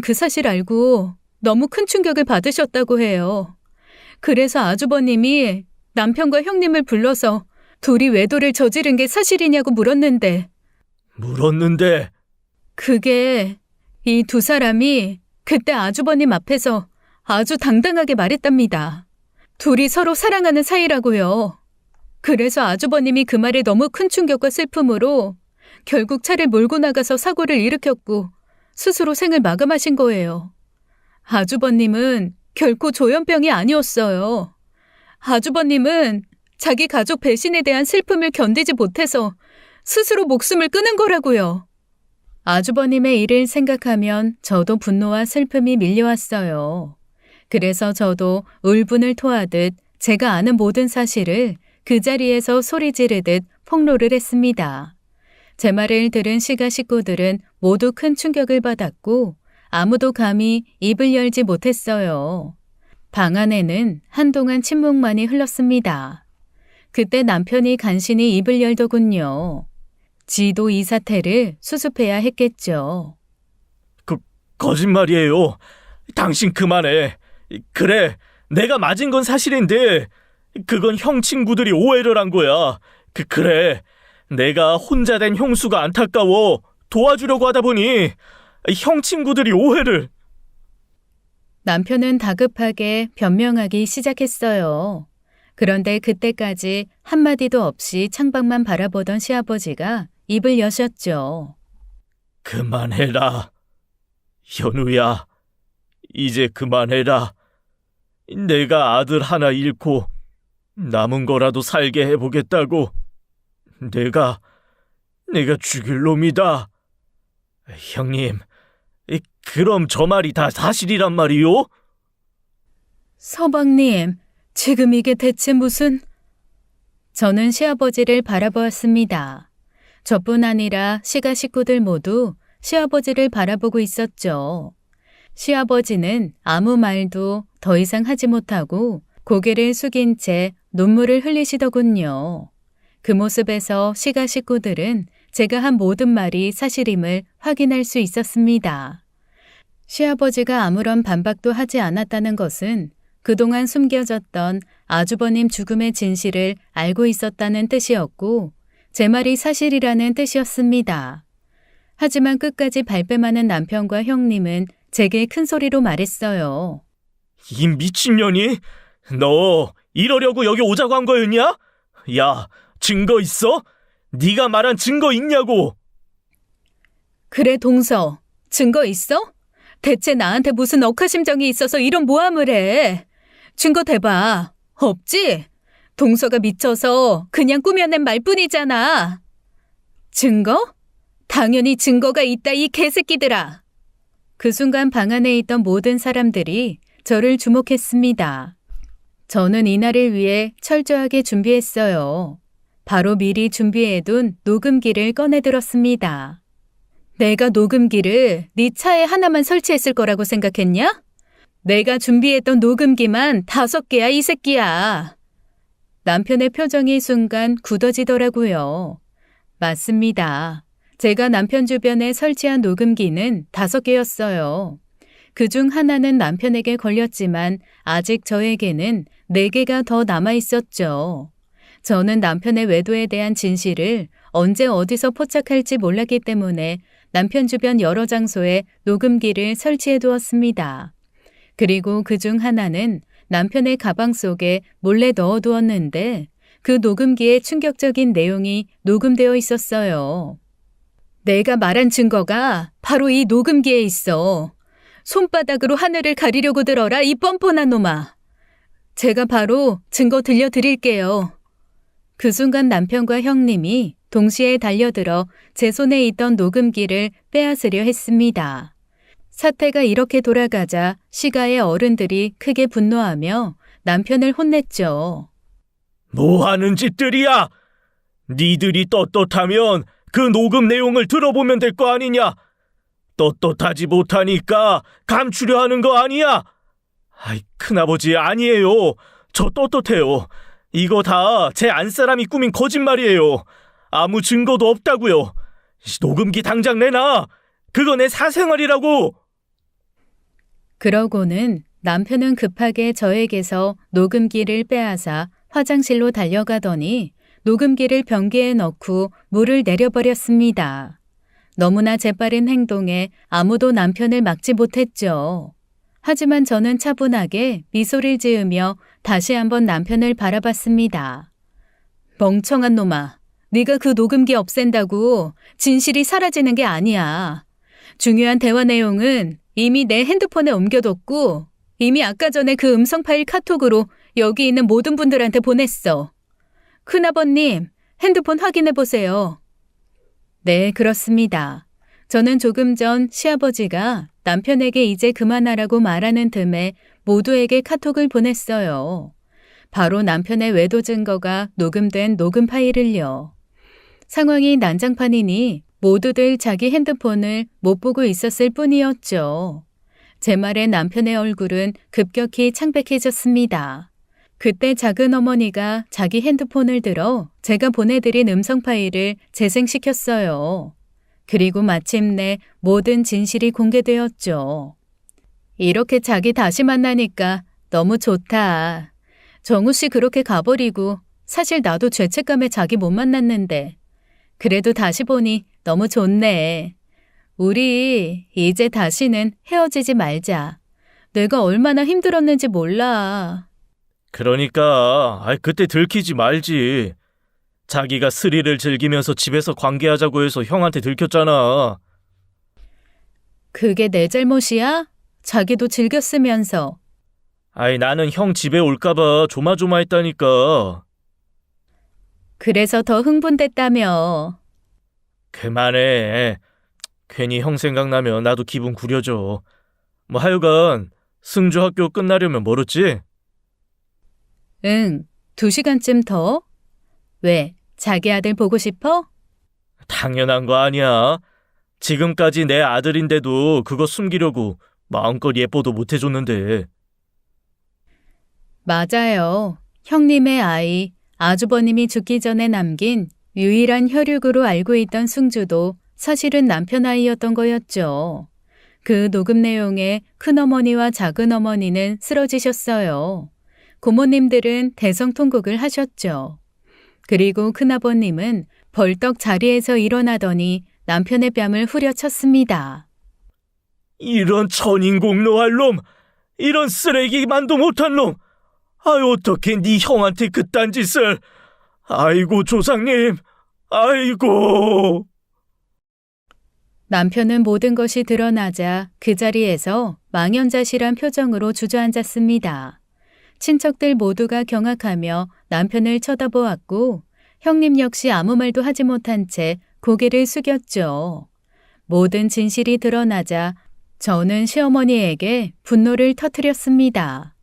그 사실 알고 너무 큰 충격을 받으셨다고 해요. 그래서 아주버님이 남편과 형님을 불러서 둘이 외도를 저지른 게 사실이냐고 물었는데 그게 이 두 사람이 그때 아주버님 앞에서 아주 당당하게 말했답니다. 둘이 서로 사랑하는 사이라고요. 그래서 아주버님이 그 말에 너무 큰 충격과 슬픔으로 결국 차를 몰고 나가서 사고를 일으켰고 스스로 생을 마감하신 거예요. 아주버님은 결코 조현병이 아니었어요. 아주버님은 자기 가족 배신에 대한 슬픔을 견디지 못해서 스스로 목숨을 끊은 거라고요. 아주버님의 일을 생각하면 저도 분노와 슬픔이 밀려왔어요. 그래서 저도 울분을 토하듯 제가 아는 모든 사실을 그 자리에서 소리 지르듯 폭로를 했습니다. 제 말을 들은 시가 식구들은 모두 큰 충격을 받았고 아무도 감히 입을 열지 못했어요. 방 안에는 한동안 침묵만이 흘렀습니다. 그때 남편이 간신히 입을 열더군요. 지도 이 사태를 수습해야 했겠죠. 거짓말이에요. 당신 그만해. 그래, 내가 맞은 건 사실인데 그건 형 친구들이 오해를 한 거야. 그래, 내가 혼자 된 형수가 안타까워 도와주려고 하다 보니 형 친구들이 오해를. 남편은 다급하게 변명하기 시작했어요. 그런데 그때까지 한마디도 없이 창밖만 바라보던 시아버지가 입을 여셨죠. 그만해라. 현우야, 이제 그만해라. 내가 아들 하나 잃고 남은 거라도 살게 해보겠다고. 내가 죽일 놈이다. 형님, 그럼 저 말이 다 사실이란 말이요? 서방님, 지금 이게 대체 무슨... 저는 시아버지를 바라보았습니다. 저뿐 아니라 시가 식구들 모두 시아버지를 바라보고 있었죠. 시아버지는 아무 말도 더 이상 하지 못하고 고개를 숙인 채 눈물을 흘리시더군요. 그 모습에서 시가 식구들은 제가 한 모든 말이 사실임을 확인할 수 있었습니다. 시아버지가 아무런 반박도 하지 않았다는 것은 그동안 숨겨졌던 아주버님 죽음의 진실을 알고 있었다는 뜻이었고 제 말이 사실이라는 뜻이었습니다. 하지만 끝까지 발뺌하는 남편과 형님은 제게 큰 소리로 말했어요. 이 미친년이? 너 이러려고 여기 오자고 한 거였냐? 야, 증거 있어? 네가 말한 증거 있냐고? 그래, 동서. 증거 있어? 대체 나한테 무슨 억하심정이 있어서 이런 모함을 해? 증거 대봐. 없지? 동서가 미쳐서 그냥 꾸며낸 말뿐이잖아. 증거? 당연히 증거가 있다, 이 개새끼들아. 그 순간 방 안에 있던 모든 사람들이 저를 주목했습니다. 저는 이날을 위해 철저하게 준비했어요. 바로 미리 준비해둔 녹음기를 꺼내들었습니다. 내가 녹음기를 네 차에 하나만 설치했을 거라고 생각했냐? 내가 준비했던 녹음기만 5개야, 이 새끼야. 남편의 표정이 순간 굳어지더라고요. 맞습니다. 제가 남편 주변에 설치한 녹음기는 5개였어요. 그중 하나는 남편에게 걸렸지만 아직 저에게는 4개가 더 남아있었죠. 저는 남편의 외도에 대한 진실을 언제 어디서 포착할지 몰랐기 때문에 남편 주변 여러 장소에 녹음기를 설치해 두었습니다. 그리고 그중 하나는 남편의 가방 속에 몰래 넣어두었는데 그 녹음기에 충격적인 내용이 녹음되어 있었어요. 내가 말한 증거가 바로 이 녹음기에 있어. 손바닥으로 하늘을 가리려고 들어라, 이 뻔뻔한 놈아. 제가 바로 증거 들려드릴게요. 그 순간 남편과 형님이 동시에 달려들어 제 손에 있던 녹음기를 빼앗으려 했습니다. 사태가 이렇게 돌아가자 시가의 어른들이 크게 분노하며 남편을 혼냈죠. 뭐 하는 짓들이야? 니들이 떳떳하면 그 녹음 내용을 들어보면 될 거 아니냐? 떳떳하지 못하니까 감추려 하는 거 아니야? 아이, 큰아버지 아니에요. 저 떳떳해요. 이거 다 제 안사람이 꾸민 거짓말이에요. 아무 증거도 없다고요. 녹음기 당장 내놔. 그거 내 사생활이라고. 그러고는 남편은 급하게 저에게서 녹음기를 빼앗아 화장실로 달려가더니 녹음기를 변기에 넣고 물을 내려버렸습니다. 너무나 재빠른 행동에 아무도 남편을 막지 못했죠. 하지만 저는 차분하게 미소를 지으며 다시 한번 남편을 바라봤습니다. 멍청한 놈아, 네가 그 녹음기 없앤다고 진실이 사라지는 게 아니야. 중요한 대화 내용은 이미 내 핸드폰에 옮겨뒀고 이미 아까 전에 그 음성 파일 카톡으로 여기 있는 모든 분들한테 보냈어. 큰아버님, 핸드폰 확인해 보세요. 네, 그렇습니다. 저는 조금 전 시아버지가 남편에게 이제 그만하라고 말하는 틈에 모두에게 카톡을 보냈어요. 바로 남편의 외도 증거가 녹음된 녹음 파일을요. 상황이 난장판이니 모두들 자기 핸드폰을 못 보고 있었을 뿐이었죠. 제 말에 남편의 얼굴은 급격히 창백해졌습니다. 그때 작은 어머니가 자기 핸드폰을 들어 제가 보내드린 음성 파일을 재생시켰어요. 그리고 마침내 모든 진실이 공개되었죠. 이렇게 자기 다시 만나니까 너무 좋다. 정우 씨 그렇게 가버리고 사실 나도 죄책감에 자기 못 만났는데 그래도 다시 보니 너무 좋네. 우리 이제 다시는 헤어지지 말자. 내가 얼마나 힘들었는지 몰라. 그러니까 그때 들키지 말지. 자기가 스릴을 즐기면서 집에서 관계하자고 해서 형한테 들켰잖아. 그게 내 잘못이야? 자기도 즐겼으면서. 나는 형 집에 올까봐 조마조마했다니까. 그래서 더 흥분됐다며. 그만해. 괜히 형 생각나면 나도 기분 구려져. 뭐 하여간 승주 학교 끝나려면 멀었지? 응, 2시간쯤 더? 왜, 자기 아들 보고 싶어? 당연한 거 아니야. 지금까지 내 아들인데도 그거 숨기려고 마음껏 예뻐도 못 해줬는데. 맞아요. 형님의 아이, 아주버님이 죽기 전에 남긴 유일한 혈육으로 알고 있던 승주도 사실은 남편 아이였던 거였죠. 그 녹음 내용에 큰어머니와 작은어머니는 쓰러지셨어요. 고모님들은 대성통곡을 하셨죠. 그리고 큰아버님은 벌떡 자리에서 일어나더니 남편의 뺨을 후려쳤습니다. 이런 천인공노할 놈! 이런 쓰레기만도 못한 놈! 어떻게 네 형한테 그딴 짓을! 아이고 조상님! 아이고! 남편은 모든 것이 드러나자 그 자리에서 망연자실한 표정으로 주저앉았습니다. 친척들 모두가 경악하며 남편을 쳐다보았고 형님 역시 아무 말도 하지 못한 채 고개를 숙였죠. 모든 진실이 드러나자 저는 시어머니에게 분노를 터뜨렸습니다.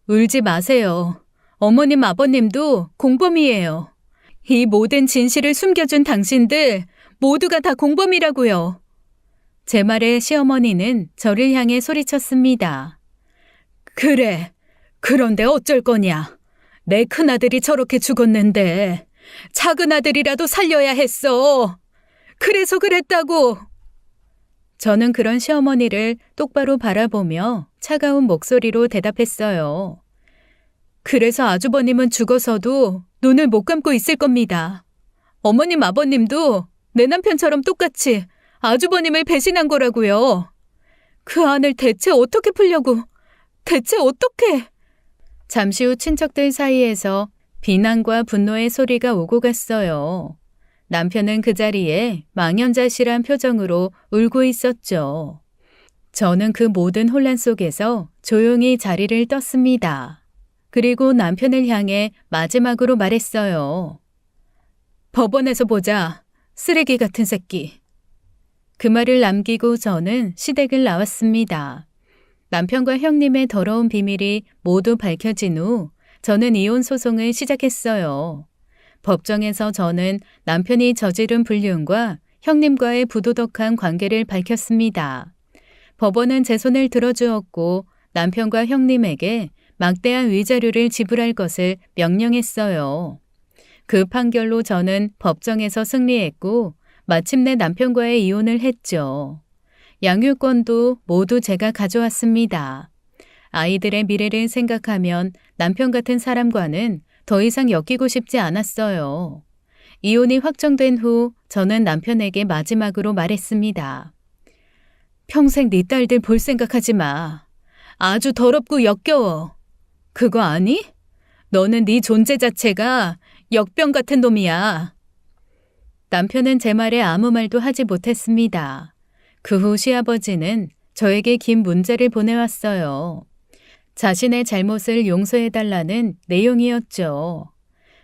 울지 마세요. 어머님 아버님도 공범이에요. 이 모든 진실을 숨겨준 당신들 모두가 다 공범이라고요. 제 말에 시어머니는 저를 향해 소리쳤습니다. 그래. 그런데 어쩔 거냐? 내 큰아들이 저렇게 죽었는데 작은아들이라도 살려야 했어. 그래서 그랬다고. 저는 그런 시어머니를 똑바로 바라보며 차가운 목소리로 대답했어요. 그래서 아주버님은 죽어서도 눈을 못 감고 있을 겁니다. 어머님 아버님도 내 남편처럼 똑같이 아주버님을 배신한 거라고요. 그 안을 대체 어떻게 풀려고, 대체 어떻게... 잠시 후 친척들 사이에서 비난과 분노의 소리가 오고 갔어요. 남편은 그 자리에 망연자실한 표정으로 울고 있었죠. 저는 그 모든 혼란 속에서 조용히 자리를 떴습니다. 그리고 남편을 향해 마지막으로 말했어요. 법원에서 보자. 쓰레기 같은 새끼. 그 말을 남기고 저는 시댁을 나왔습니다. 남편과 형님의 더러운 비밀이 모두 밝혀진 후 저는 이혼 소송을 시작했어요. 법정에서 저는 남편이 저지른 불륜과 형님과의 부도덕한 관계를 밝혔습니다. 법원은 제 손을 들어주었고 남편과 형님에게 막대한 위자료를 지불할 것을 명령했어요. 그 판결로 저는 법정에서 승리했고 마침내 남편과의 이혼을 했죠. 양육권도 모두 제가 가져왔습니다. 아이들의 미래를 생각하면 남편 같은 사람과는 더 이상 엮이고 싶지 않았어요. 이혼이 확정된 후 저는 남편에게 마지막으로 말했습니다. 평생 네 딸들 볼 생각하지 마. 아주 더럽고 역겨워. 그거 아니? 너는 네 존재 자체가 역병 같은 놈이야. 남편은 제 말에 아무 말도 하지 못했습니다. 그 후 시아버지는 저에게 긴 문자를 보내왔어요. 자신의 잘못을 용서해달라는 내용이었죠.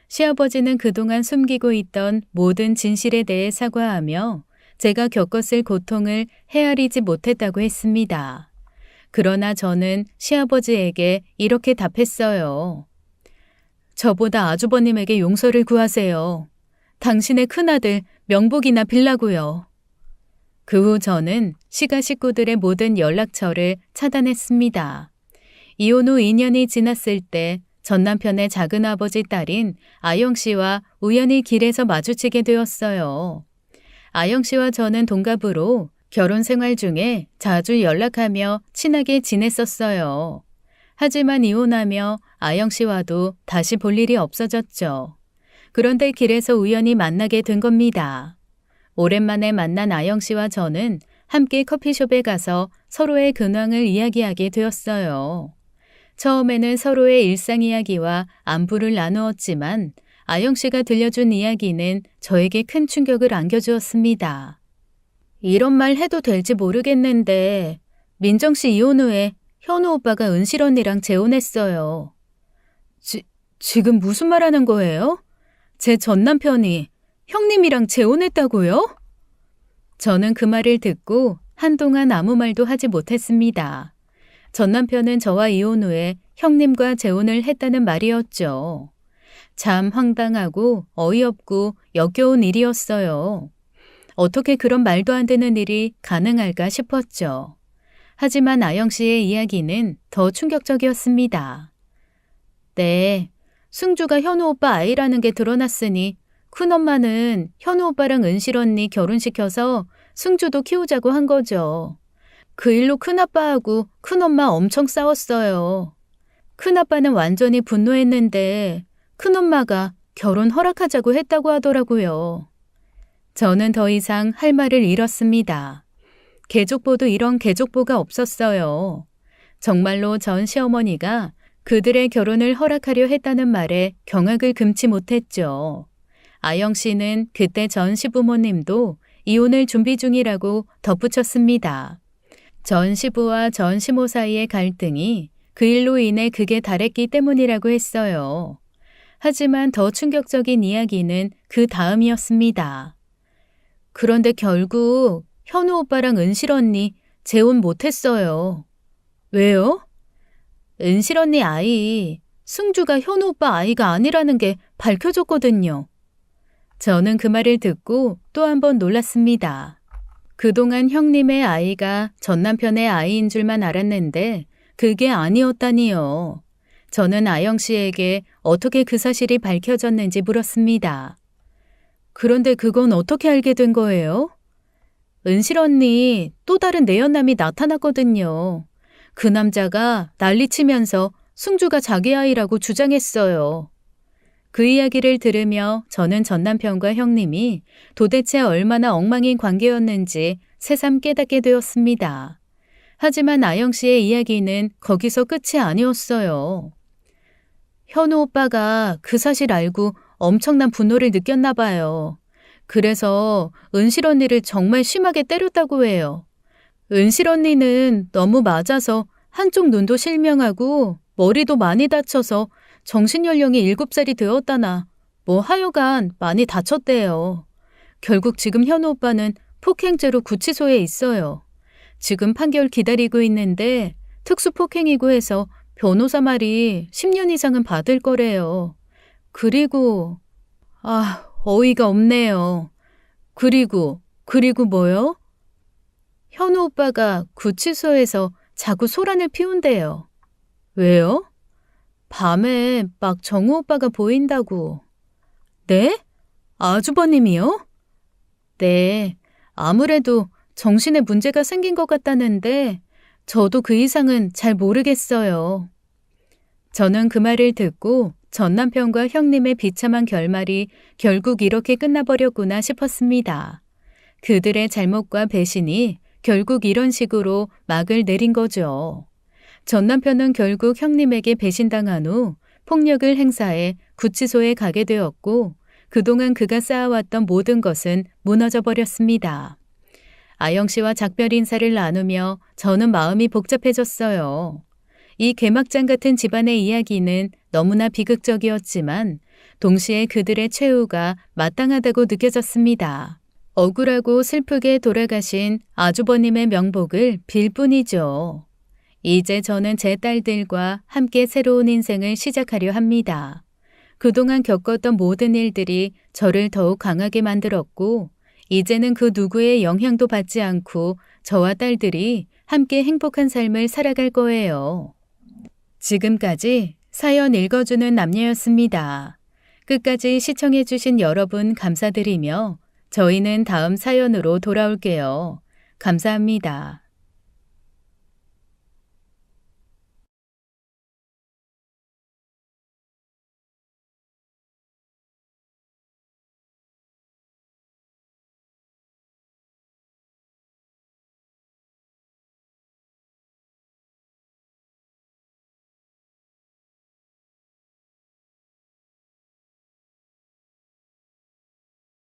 시아버지는 그동안 숨기고 있던 모든 진실에 대해 사과하며 제가 겪었을 고통을 헤아리지 못했다고 했습니다. 그러나 저는 시아버지에게 이렇게 답했어요. 저보다 아주버님에게 용서를 구하세요. 당신의 큰아들 명복이나 빌라고요. 그 후 저는 시가 식구들의 모든 연락처를 차단했습니다. 이혼 후 2년이 지났을 때 전 남편의 작은아버지 딸인 아영 씨와 우연히 길에서 마주치게 되었어요. 아영 씨와 저는 동갑으로 결혼 생활 중에 자주 연락하며 친하게 지냈었어요. 하지만 이혼하며 아영 씨와도 다시 볼 일이 없어졌죠. 그런데 길에서 우연히 만나게 된 겁니다. 오랜만에 만난 아영 씨와 저는 함께 커피숍에 가서 서로의 근황을 이야기하게 되었어요. 처음에는 서로의 일상 이야기와 안부를 나누었지만 아영 씨가 들려준 이야기는 저에게 큰 충격을 안겨주었습니다. 이런 말 해도 될지 모르겠는데 민정 씨 이혼 후에 현우 오빠가 은실 언니랑 재혼했어요. 지금 무슨 말 하는 거예요? 제 전 남편이 형님이랑 재혼했다고요? 저는 그 말을 듣고 한동안 아무 말도 하지 못했습니다. 전 남편은 저와 이혼 후에 형님과 재혼을 했다는 말이었죠. 참 황당하고 어이없고 역겨운 일이었어요. 어떻게 그런 말도 안 되는 일이 가능할까 싶었죠. 하지만 아영 씨의 이야기는 더 충격적이었습니다. 네, 승주가 현우 오빠 아이라는 게 드러났으니 큰엄마는 현우 오빠랑 은실 언니 결혼시켜서 승주도 키우자고 한 거죠. 그 일로 큰아빠하고 큰엄마 엄청 싸웠어요. 큰아빠는 완전히 분노했는데 큰엄마가 결혼 허락하자고 했다고 하더라고요. 저는 더 이상 할 말을 잃었습니다. 개족보도 이런 개족보가 없었어요. 정말로 전 시어머니가 그들의 결혼을 허락하려 했다는 말에 경악을 금치 못했죠. 아영 씨는 그때 전 시부모님도 이혼을 준비 중이라고 덧붙였습니다. 전 시부와 전 시모 사이의 갈등이 그 일로 인해 극에 달했기 때문이라고 했어요. 하지만 더 충격적인 이야기는 그 다음이었습니다. 그런데 결국 현우 오빠랑 은실 언니 재혼 못했어요. 왜요? 은실 언니 아이, 승주가 현우 오빠 아이가 아니라는 게 밝혀졌거든요. 저는 그 말을 듣고 또 한 번 놀랐습니다. 그동안 형님의 아이가 전 남편의 아이인 줄만 알았는데 그게 아니었다니요. 저는 아영 씨에게 어떻게 그 사실이 밝혀졌는지 물었습니다. 그런데 그건 어떻게 알게 된 거예요? 은실 언니 또 다른 내연남이 나타났거든요. 그 남자가 난리치면서 승주가 자기 아이라고 주장했어요. 그 이야기를 들으며 저는 전 남편과 형님이 도대체 얼마나 엉망인 관계였는지 새삼 깨닫게 되었습니다. 하지만 아영 씨의 이야기는 거기서 끝이 아니었어요. 현우 오빠가 그 사실 알고 엄청난 분노를 느꼈나 봐요. 그래서 은실 언니를 정말 심하게 때렸다고 해요. 은실 언니는 너무 맞아서 한쪽 눈도 실명하고 머리도 많이 다쳐서 정신연령이 7살이 되었다나 뭐 하여간 많이 다쳤대요. 결국 지금 현우 오빠는 폭행죄로 구치소에 있어요. 지금 판결 기다리고 있는데 특수폭행이고 해서 변호사 말이 10년 이상은 받을 거래요. 그리고 어이가 없네요. 그리고 뭐요? 현우 오빠가 구치소에서 자꾸 소란을 피운대요. 왜요? 밤에 막 정우 오빠가 보인다고. 네? 아주버님이요? 네. 아무래도 정신에 문제가 생긴 것 같다는데 저도 그 이상은 잘 모르겠어요. 저는 그 말을 듣고 전 남편과 형님의 비참한 결말이 결국 이렇게 끝나버렸구나 싶었습니다. 그들의 잘못과 배신이 결국 이런 식으로 막을 내린 거죠. 전 남편은 결국 형님에게 배신당한 후 폭력을 행사해 구치소에 가게 되었고 그동안 그가 쌓아왔던 모든 것은 무너져 버렸습니다. 아영 씨와 작별 인사를 나누며 저는 마음이 복잡해졌어요. 이 개막장 같은 집안의 이야기는 너무나 비극적이었지만 동시에 그들의 최후가 마땅하다고 느껴졌습니다. 억울하고 슬프게 돌아가신 아주버님의 명복을 빌 뿐이죠. 이제 저는 제 딸들과 함께 새로운 인생을 시작하려 합니다. 그동안 겪었던 모든 일들이 저를 더욱 강하게 만들었고 이제는 그 누구의 영향도 받지 않고 저와 딸들이 함께 행복한 삶을 살아갈 거예요. 지금까지 사연 읽어주는 남녀였습니다. 끝까지 시청해주신 여러분 감사드리며 저희는 다음 사연으로 돌아올게요. 감사합니다.